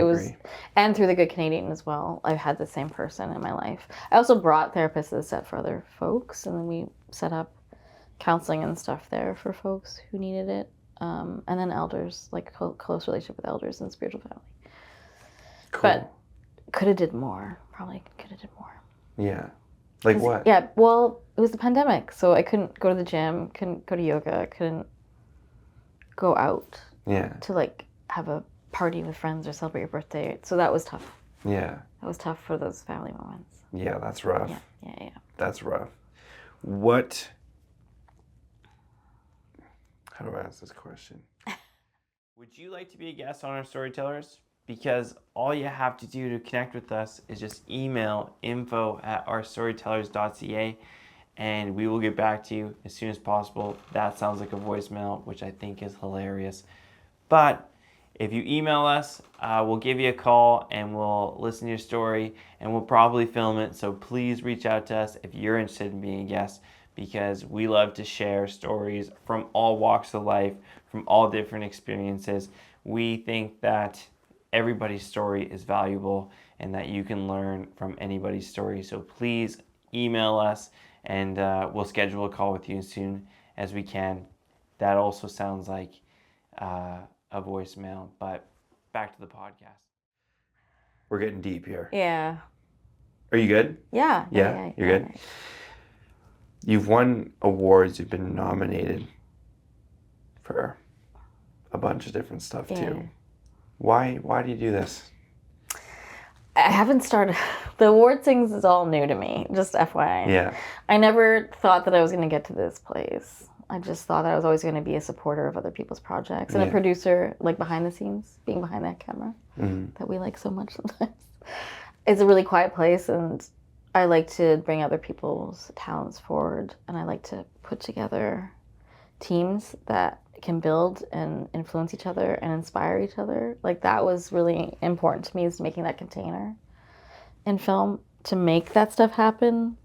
and through the Good Canadian as well, I've had the same person in my life. I also brought therapists to the set for other folks, and then we set up counseling and stuff there for folks who needed it. And then elders, like close relationship with elders and spiritual family. Cool. But could have did more. Probably could have did more. Yeah. Like what? Yeah, well, it was the pandemic, so I couldn't go to the gym, couldn't go to yoga, couldn't go out to like have a party with friends or celebrate your birthday. So that was tough. Yeah. It was tough for those family moments. Yeah, that's rough. Yeah. That's rough. How do I ask this question? Would you like to be a guest on our Storytellers? Because all you have to do to connect with us is just email info@ourstorytellers.ca and we will get back to you as soon as possible. That sounds like a voicemail, which I think is hilarious. But if you email us, we'll give you a call and we'll listen to your story and we'll probably film it. So please reach out to us if you're interested in being a guest, because we love to share stories from all walks of life, from all different experiences. We think that everybody's story is valuable and that you can learn from anybody's story. So please email us and we'll schedule a call with you as soon as we can. That also sounds like a voicemail, but back to the podcast. We're getting deep here. Yeah. Are you good? Yeah. You're good? Right. You've won awards, you've been nominated for a bunch of different stuff too. Why do you do this? I haven't started. The award things is all new to me, just FYI. Yeah. I never thought that I was going to get to this place. I just thought that I was always going to be a supporter of other people's projects and a producer, like behind the scenes, being behind that camera that we like so much sometimes. It's a really quiet place, and I like to bring other people's talents forward, and I like to put together teams that can build and influence each other and inspire each other. Like, that was really important to me, is making that container in film to make that stuff happen.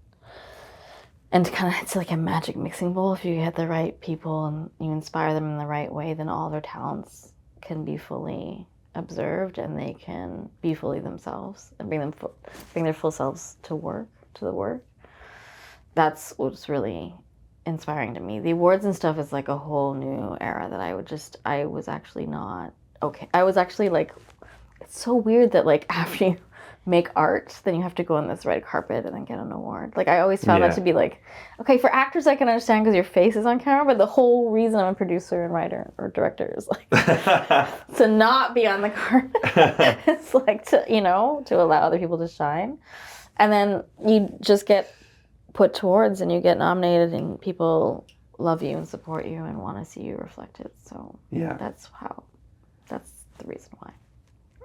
And it's like a magic mixing bowl. If you get the right people and you inspire them in the right way, then all their talents can be fully observed and they can be fully themselves and bring their full selves to the work. That's what's really inspiring to me. The awards and stuff is like a whole new era that I was actually not okay. I was actually like, it's so weird that like after you make art, then you have to go on this red carpet and then get an award. Like, I always found that to be like, okay, for actors I can understand because your face is on camera, but the whole reason I'm a producer and writer or director is like to not be on the carpet. It's like to allow other people to shine. And then you just get put towards and you get nominated and people love you and support you and want to see you reflected. So that's the reason why.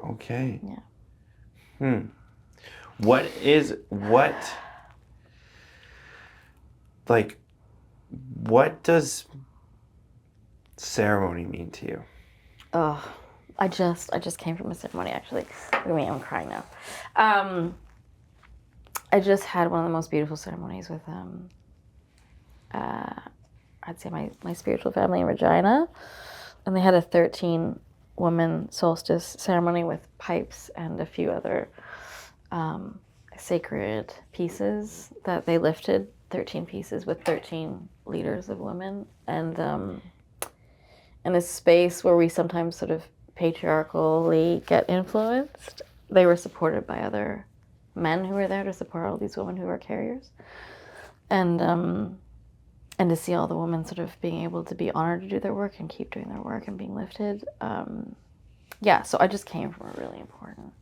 Okay. Yeah. What does ceremony mean to you? Oh, I just came from a ceremony, actually. Look at me, I'm crying now. I just had one of the most beautiful ceremonies with I'd say my spiritual family in Regina, and they had a 13-woman solstice ceremony with pipes and a few other sacred pieces that they lifted, 13 pieces with 13 leaders of women. And in a space where we sometimes sort of patriarchally get influenced, they were supported by other men who were there to support all these women who are carriers. And to see all the women sort of being able to be honored to do their work and keep doing their work and being lifted. So I just came from a really important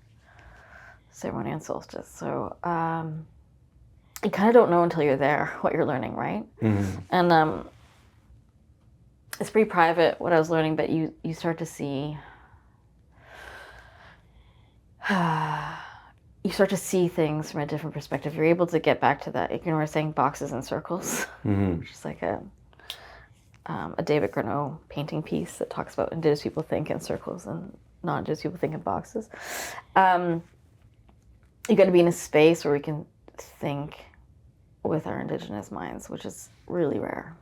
ceremony on solstice. So you kind of don't know until you're there what you're learning, right? Mm-hmm. And it's pretty private what I was learning, but you start to see things from a different perspective. You're able to get back to that. We're saying boxes and circles, which is like a David Granaud painting piece that talks about Indigenous people think in circles and non-Indigenous people think in boxes. You got to be in a space where we can think with our Indigenous minds, which is really rare.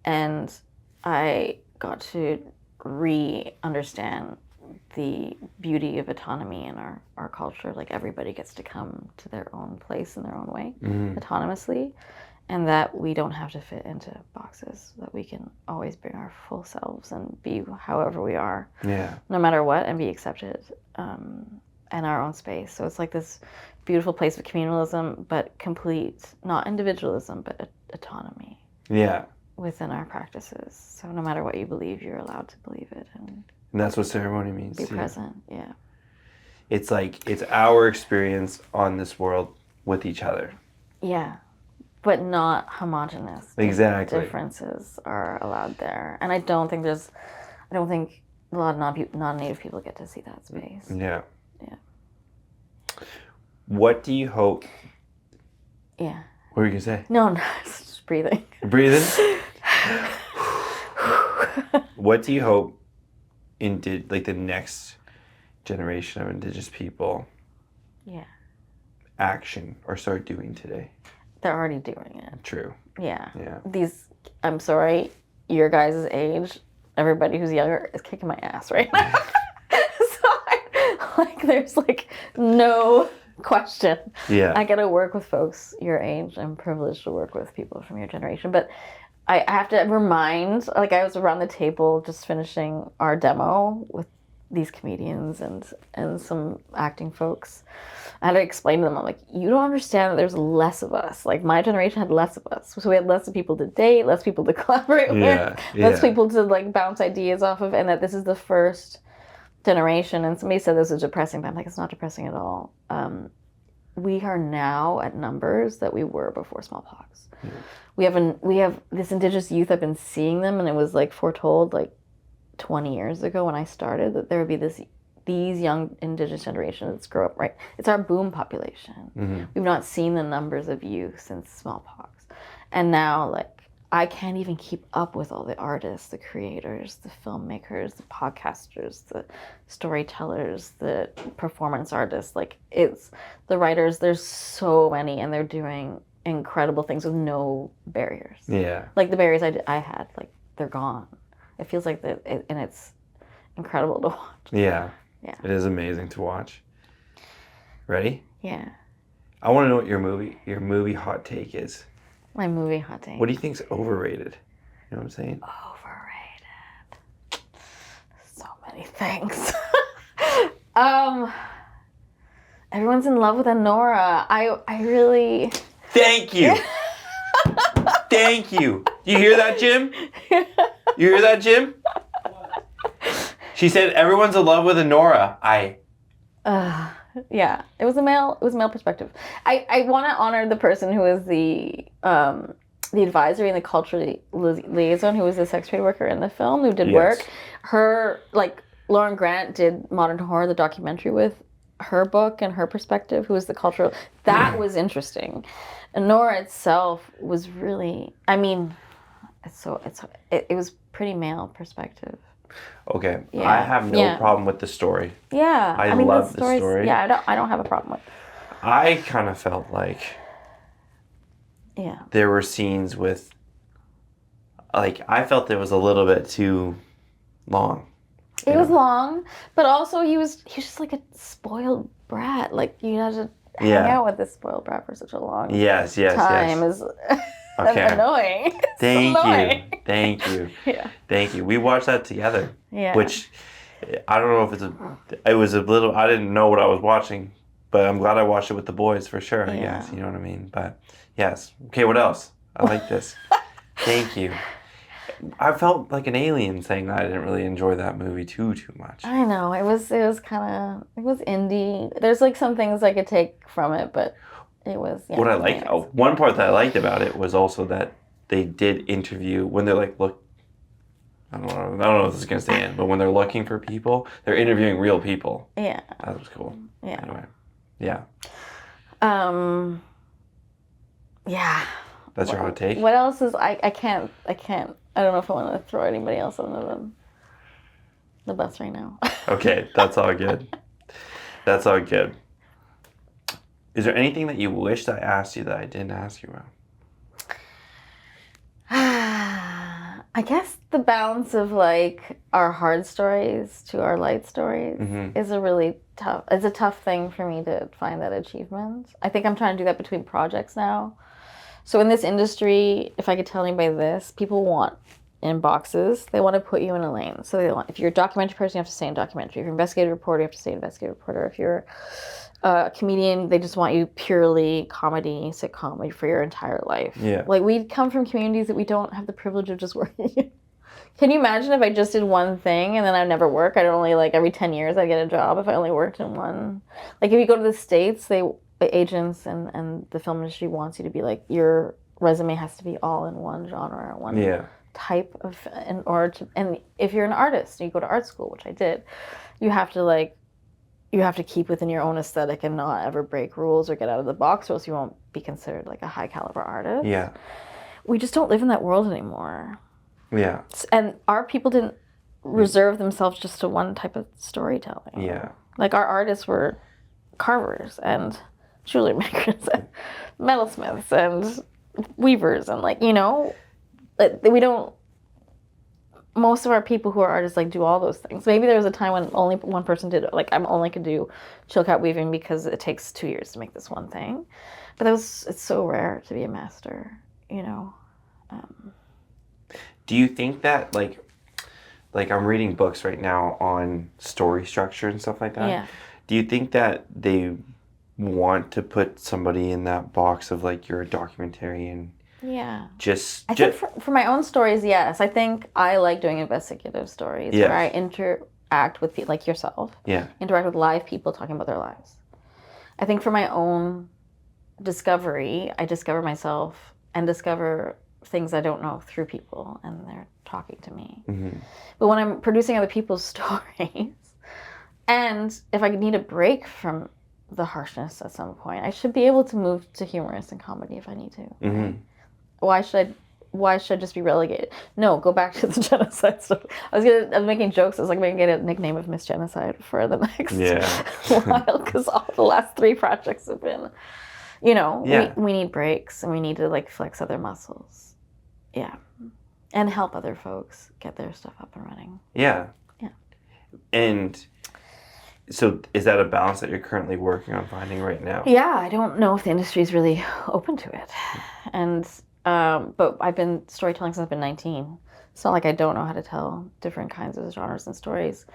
And I got to re-understand the beauty of autonomy in our culture. Like, everybody gets to come to their own place in their own way, autonomously, and that we don't have to fit into boxes, that we can always bring our full selves and be however we are, no matter what, and be accepted in our own space. So it's like this beautiful place of communalism, but complete, not individualism, but autonomy within our practices. So no matter what you believe, you're allowed to believe it. And that's what ceremony means. Be present, it's like it's our experience on this world with each other. Yeah, but not homogenous. Exactly. Differences are allowed there, and I don't think a lot of non-native people get to see that space. Yeah. Yeah. What do you hope? Yeah. What were you gonna say? No, it's just breathing. Breathing. What do you hope the next generation of Indigenous people action or start doing today? They're already doing it. True. Yeah. Yeah. I'm sorry, your guys' age, everybody who's younger is kicking my ass right now. So there's no question. Yeah. I get to work with folks your age. I'm privileged to work with people from your generation, but I have to remind, I was around the table just finishing our demo with these comedians and some acting folks. I had to explain to them, I'm like, you don't understand that there's less of us. Like, my generation had less of us. So we had less of people to date, less people to collaborate with, less people to bounce ideas off of, and that this is the first generation. And somebody said this was depressing, but I'm like, it's not depressing at all. We are now at numbers that we were before smallpox. Yeah. We have this Indigenous youth. I've been seeing them, and it was foretold 20 years ago when I started that there would be these young Indigenous generations grow up, right? It's our boom population. Mm-hmm. We've not seen the numbers of youth since smallpox. And now, I can't even keep up with all the artists, the creators, the filmmakers, the podcasters, the storytellers, the performance artists. It's the writers. There's so many, and they're doing incredible things with no barriers. Yeah. The barriers I had, they're gone. It feels like that, and it's incredible to watch. Yeah. Yeah. It is amazing to watch. Ready? Yeah. I want to know what your movie hot take is. My movie hot take. What do you think's overrated? You know what I'm saying? Overrated. So many things. Everyone's in love with Honora. I really. Thank you. Thank you. You hear that, Jim? You hear that, Jim? She said everyone's in love with Honora. Yeah, it was a male perspective. I want to honor the person who is the advisory and the cultural liaison, who was the sex trade worker in the film, who did work. Her, Lauren Grant did Modern Horror, the documentary, with her book and her perspective, who was the cultural. That was interesting. Honora itself was really, it was pretty male perspective. Okay, yeah. I have no problem with the story. Yeah, I love the story. Yeah, I don't have a problem with. I kind of felt like there were scenes with, I felt it was a little bit too long. It was long, but also he was just like a spoiled brat. You had to hang out with this spoiled brat for such a long time. Yes. Is annoying. Thank you. Yeah. Thank you. We watched that together. Yeah. Which I don't know if it was a little. I didn't know what I was watching, but I'm glad I watched it with the boys for sure. I guess you know what I mean. But yes. Okay. What else? I like this. Thank you. I felt like an alien saying that I didn't really enjoy that movie too much. I know it was indie. There's some things I could take from it, but it was. Yeah, what I liked, one part that I liked about it was also that they did interview when they're look. I don't know if this is gonna stay in, but when they're looking for people, they're interviewing real people. Yeah. That was cool. Yeah. Anyway, yeah. Yeah. That's your hot take? What else is I can't. I don't know if I want to throw anybody else under the bus right now. Okay, that's all good. That's all good. Is there anything that you wished I asked you that I didn't ask you about? I guess the balance of our hard stories to our light stories is a tough thing for me to find that achievement. I think I'm trying to do that between projects now. So in this industry, if I could tell anybody this, people want in boxes. They want to put you in a lane. So if you're a documentary person, you have to stay in documentary. If you're an investigative reporter, you have to stay investigative reporter. If you're a comedian, they just want you purely comedy, sitcom for your entire life. Yeah. We come from communities that we don't have the privilege of just working in. Can you imagine if I just did one thing and then I'd never work? I'd only like every 10 years I'd get a job if I only worked in one. Like if you go to the States, the agents and the film industry wants you to be like, your resume has to be all in one genre, one type of, in order to, and if you're an artist, you go to art school, which I did, you have to keep within your own aesthetic and not ever break rules or get out of the box, or else you won't be considered like a high caliber artist. Yeah. We just don't live in that world anymore. Yeah. And our people didn't reserve themselves just to one type of storytelling. Yeah. Like our artists were carvers and jewelry makers and metalsmiths and weavers and like, you know, we don't, most of our people who are artists like do all those things. Maybe there was a time when only one person did it. Like I only could do chilkat weaving because it takes 2 years to make this one thing. But it's so rare to be a master, you know. Do you think that like I'm reading books right now on story structure and stuff like that? Yeah. Do you think that they want to put somebody in that box of like you're a documentarian? Yeah. I think for my own stories, yes. I think I like doing investigative stories where I interact with people like yourself. Yeah. Interact with live people talking about their lives. I think for my own discovery, I discover myself and discover things I don't know through people, and they're talking to me. Mm-hmm. But when I'm producing other people's stories, and if I need a break from the harshness at some point, I should be able to move to humorous and comedy if I need to. Mm-hmm. Right? Why should I just be relegated? No, go back to the genocide stuff. I was making jokes. I was like, I'm gonna get a nickname of Miss Genocide for the next while, because all the last 3 projects have been, you know, we need breaks and we need to like flex other muscles. Yeah. And help other folks get their stuff up and running. Yeah. Yeah. And so is that a balance that you're currently working on finding right now? Yeah, I don't know if the industry is really open to it. And but I've been storytelling since I've been 19. It's not like I don't know how to tell different kinds of genres and stories.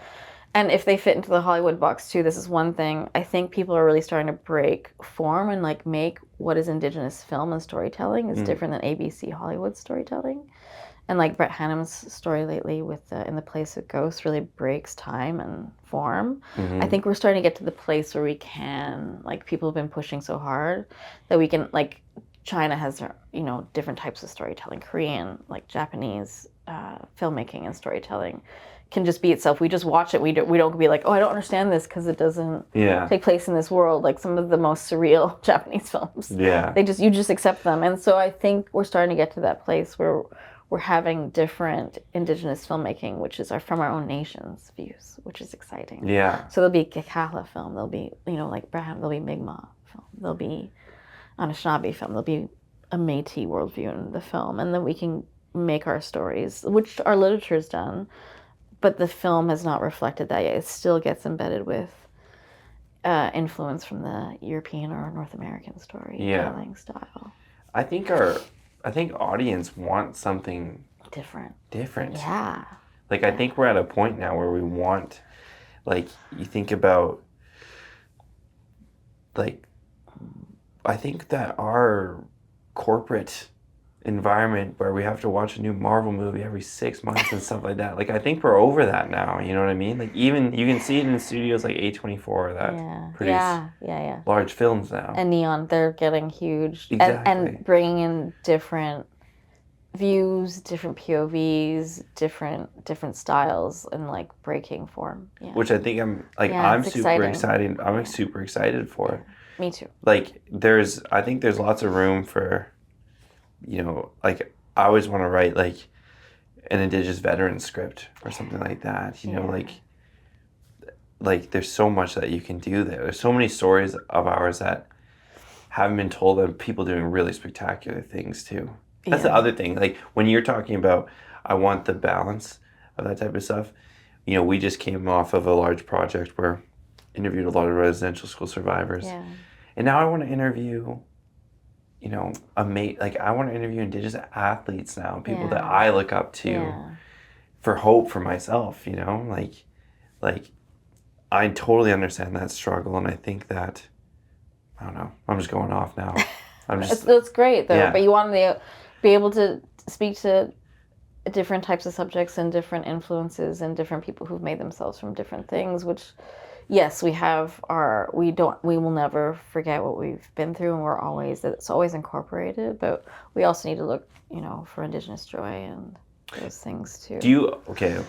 And if they fit into the Hollywood box too, this is one thing. I think people are really starting to break form and like make what is Indigenous film and storytelling is different than ABC Hollywood storytelling. And like Brett Hanham's story lately with In the Place of Ghosts really breaks time and form. Mm-hmm. I think we're starting to get to the place where we can, like people have been pushing so hard that we can, like China has, you know, different types of storytelling, Korean, like Japanese filmmaking and storytelling can just be itself. We just watch it. We don't be like, oh, I don't understand this because it doesn't take place in this world. Like some of the most surreal Japanese films. Yeah. You just accept them. And so I think we're starting to get to that place where we're having different Indigenous filmmaking, which is from our own nation's views, which is exciting. Yeah. So there'll be Gitxaala film. There'll be, you know, like Braham. There'll be Mi'kmaq film. There'll be Anishinaabe film. There'll be a Métis worldview in the film, and then we can make our stories, which our literature's done. But the film has not reflected that yet. It still gets embedded with influence from the European or North American storytelling style. I think audience wants something different. Yeah. Like I think we're at a point now where we want, like you think about, like I think that our corporate environment where we have to watch a new Marvel movie every 6 months and stuff like that. Like I think we're over that now. You know what I mean? Like even you can see it in studios like A24 that produce large films now. And Neon, they're getting huge. Exactly. And bringing in different views, different POVs, different styles, and like breaking form. Yeah. Which I think I'm super excited. I'm super excited for it. Me too. Like I think there's lots of room for, you know, like I always want to write like an Indigenous veteran script or something like that. You know, like there's so much that you can do there. There's so many stories of ours that haven't been told, and people doing really spectacular things too. That's the other thing. Like when you're talking about, I want the balance of that type of stuff. You know, we just came off of a large project where interviewed a lot of residential school survivors. Yeah. And now I want to interview, you know, I want to interview Indigenous athletes now, people that I look up to for hope for myself, you know, like I totally understand that struggle. And I think that, I don't know, I'm just going off now. That's great though, but you want to be able to speak to different types of subjects and different influences and different people who've made themselves from different things, which yes, we will never forget what we've been through, and it's always incorporated, but we also need to look, for Indigenous joy and those things too.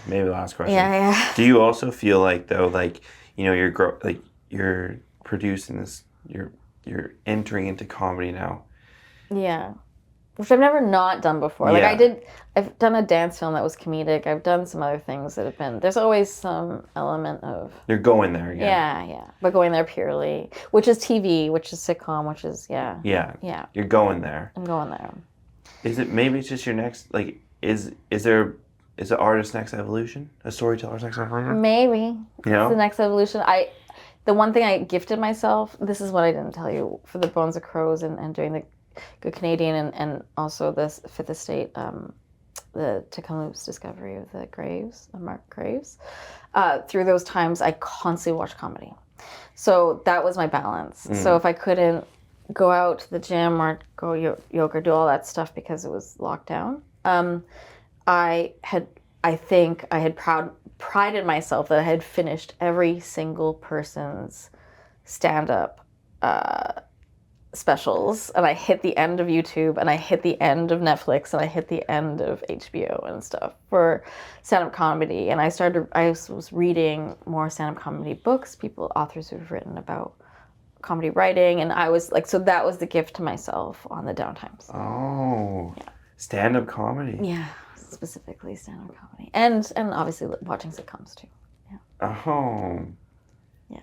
Maybe last question. Yeah. Do you also feel like though, like, you're producing this, you're entering into comedy now? Yeah. Which I've never not done before. Yeah. I've done a dance film that was comedic. I've done some other things that have been, there's always some element of. You're going there again. Yeah. But going there purely, which is TV, which is sitcom, which is, yeah. Yeah. Yeah. You're going there. I'm going there. Maybe it's just your next, like, is the artist's next evolution? A storyteller's next evolution? Maybe. You know? It's the next evolution. The one thing I gifted myself, this is what I didn't tell you, for the Bones of Crows and doing the Good Canadian and also this Fifth Estate, the Tecumseh's discovery of the graves, unmarked graves. Through those times, I constantly watched comedy. So that was my balance. So if I couldn't go out to the gym or go yoga, do all that stuff because it was locked down, I think I had prided myself that I had finished every single person's stand-up specials, and I hit the end of YouTube, and I hit the end of Netflix, and I hit the end of HBO and stuff for stand-up comedy. And I was reading more stand-up comedy books, authors who've written about comedy writing, and I was like, so that was the gift to myself on the downtimes. Oh, yeah. Stand-up comedy. Yeah, specifically stand-up comedy, and obviously watching sitcoms too. Yeah. Oh. Yeah.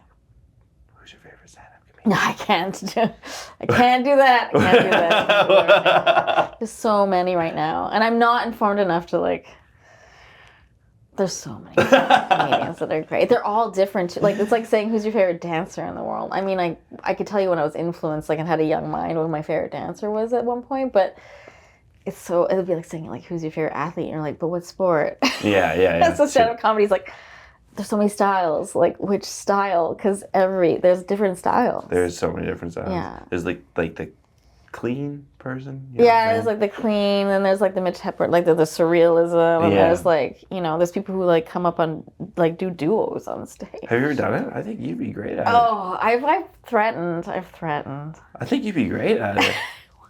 Who's your favorite stand-up comedian? No, I can't do that. There's so many right now, and I'm not informed enough to there's so many comedians that are great. They're all different. Like, it's like saying who's your favorite dancer in the world. I mean, I could tell you when I was influenced, and had a young mind, what my favorite dancer was at one point, but it would be like saying who's your favorite athlete, and you're like, but what sport? Yeah. So stand-up comedy's there's so many styles. Like, which style? Because there's different styles. There's so many different styles. Yeah. There's the clean person. There's the clean, and there's the Mitch Hepburn, the surrealism, and there's there's people who come up on do duos on stage. Have you ever done it? I think you'd be great at it. Oh, I've threatened. I think you'd be great at it.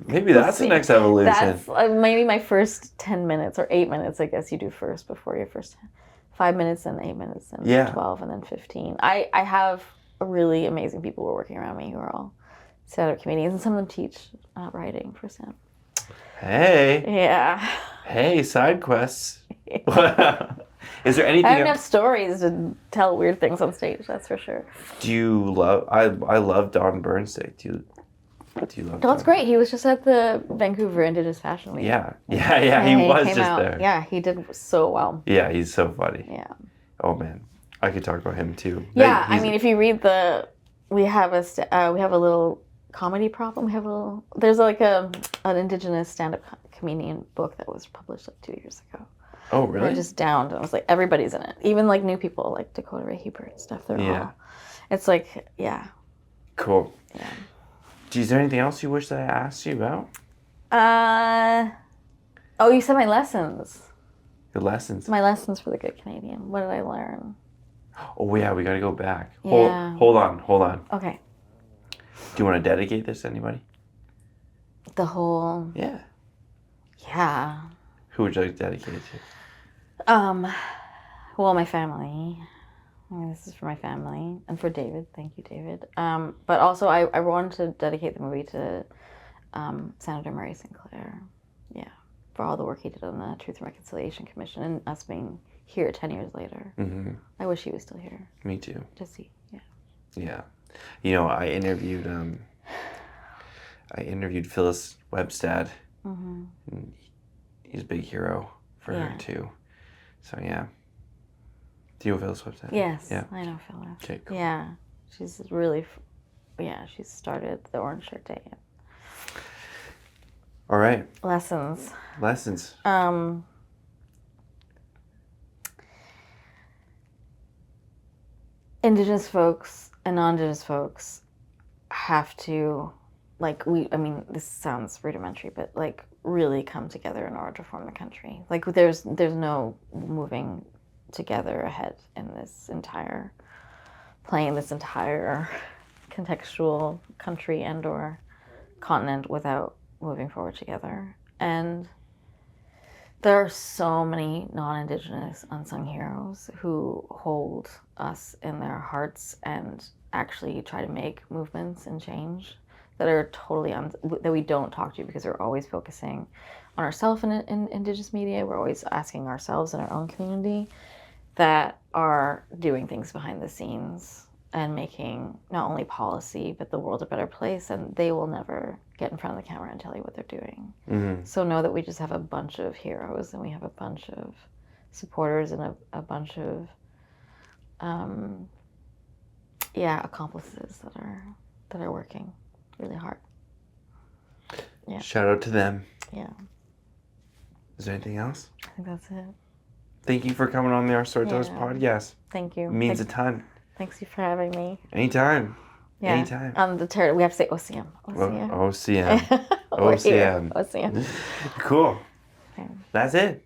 Maybe that's the next evolution. That's maybe my first 10 minutes or 8 minutes, I guess you do first before your first 5 minutes and 8 minutes and 12 and then 15. I have really amazing people who are working around me who are all stand-up comedians, and some of them teach writing for stand-up. Hey. Yeah. Hey, side quests. Is there anything? I have enough stories to tell weird things on stage, that's for sure. Do you love? I love Don Burnstick. Do you love? Don's great. He was just at the Vancouver Indigenous Fashion Week. Yeah. He was just there. Yeah, he did so well. Yeah, he's so funny. Yeah. Oh man, I could talk about him too. Yeah, I mean, if you read we have a little comedy problem. There's an Indigenous stand-up comedian book that was published 2 years ago. Oh really? They're just downed, and it was everybody's in it, even new people like Dakota Ray Hubert and stuff. They're all. It's Cool. Yeah. Is there anything else you wish that I asked you about? You said my lessons. Your lessons. My lessons for the Good Canadian. What did I learn? Oh yeah, we gotta go back. Yeah. Hold on. Okay. Do you want to dedicate this to anybody? The whole. Yeah. Yeah. Who would you like to dedicate it to? Well, my family. This is for my family and for David. Thank you, David. But also, I wanted to dedicate the movie to Senator Murray Sinclair. Yeah, for all the work he did on the Truth and Reconciliation Commission and us being here 10 years later. Mm-hmm. I wish he was still here. Me too. To see, yeah. Yeah, I interviewed Phyllis Webstad. Mm-hmm. He's a big hero for her too. So yeah. Do you know Phyllis Webstad? Yes, yeah. I know Phyllis. Okay, cool. Yeah, she's really, she started the Orange Shirt Day. All right. Lessons. Indigenous folks and non-Indigenous folks have to, this sounds rudimentary, but really come together in order to form the country. Like there's no moving together ahead in this entire plane, this entire contextual country and or continent without moving forward together. And there are so many non-Indigenous unsung heroes who hold us in their hearts and actually try to make movements and change that are totally that we don't talk to because we're always focusing on ourselves in Indigenous media. We're always asking ourselves in our own community, that are doing things behind the scenes and making not only policy but the world a better place, and they will never get in front of the camera and tell you what they're doing. Mm-hmm. So know that we just have a bunch of heroes and we have a bunch of supporters and a bunch of accomplices that are working really hard. Yeah. Shout out to them. Yeah. Is there anything else? I think that's it. Thank you for coming on the Our Storytellers podcast. Thank you. It means a ton. Thanks you for having me. Anytime. Yeah. Anytime. On the territory, we have to say OCM. OCM. OCM. OCM. Cool. Okay. That's it.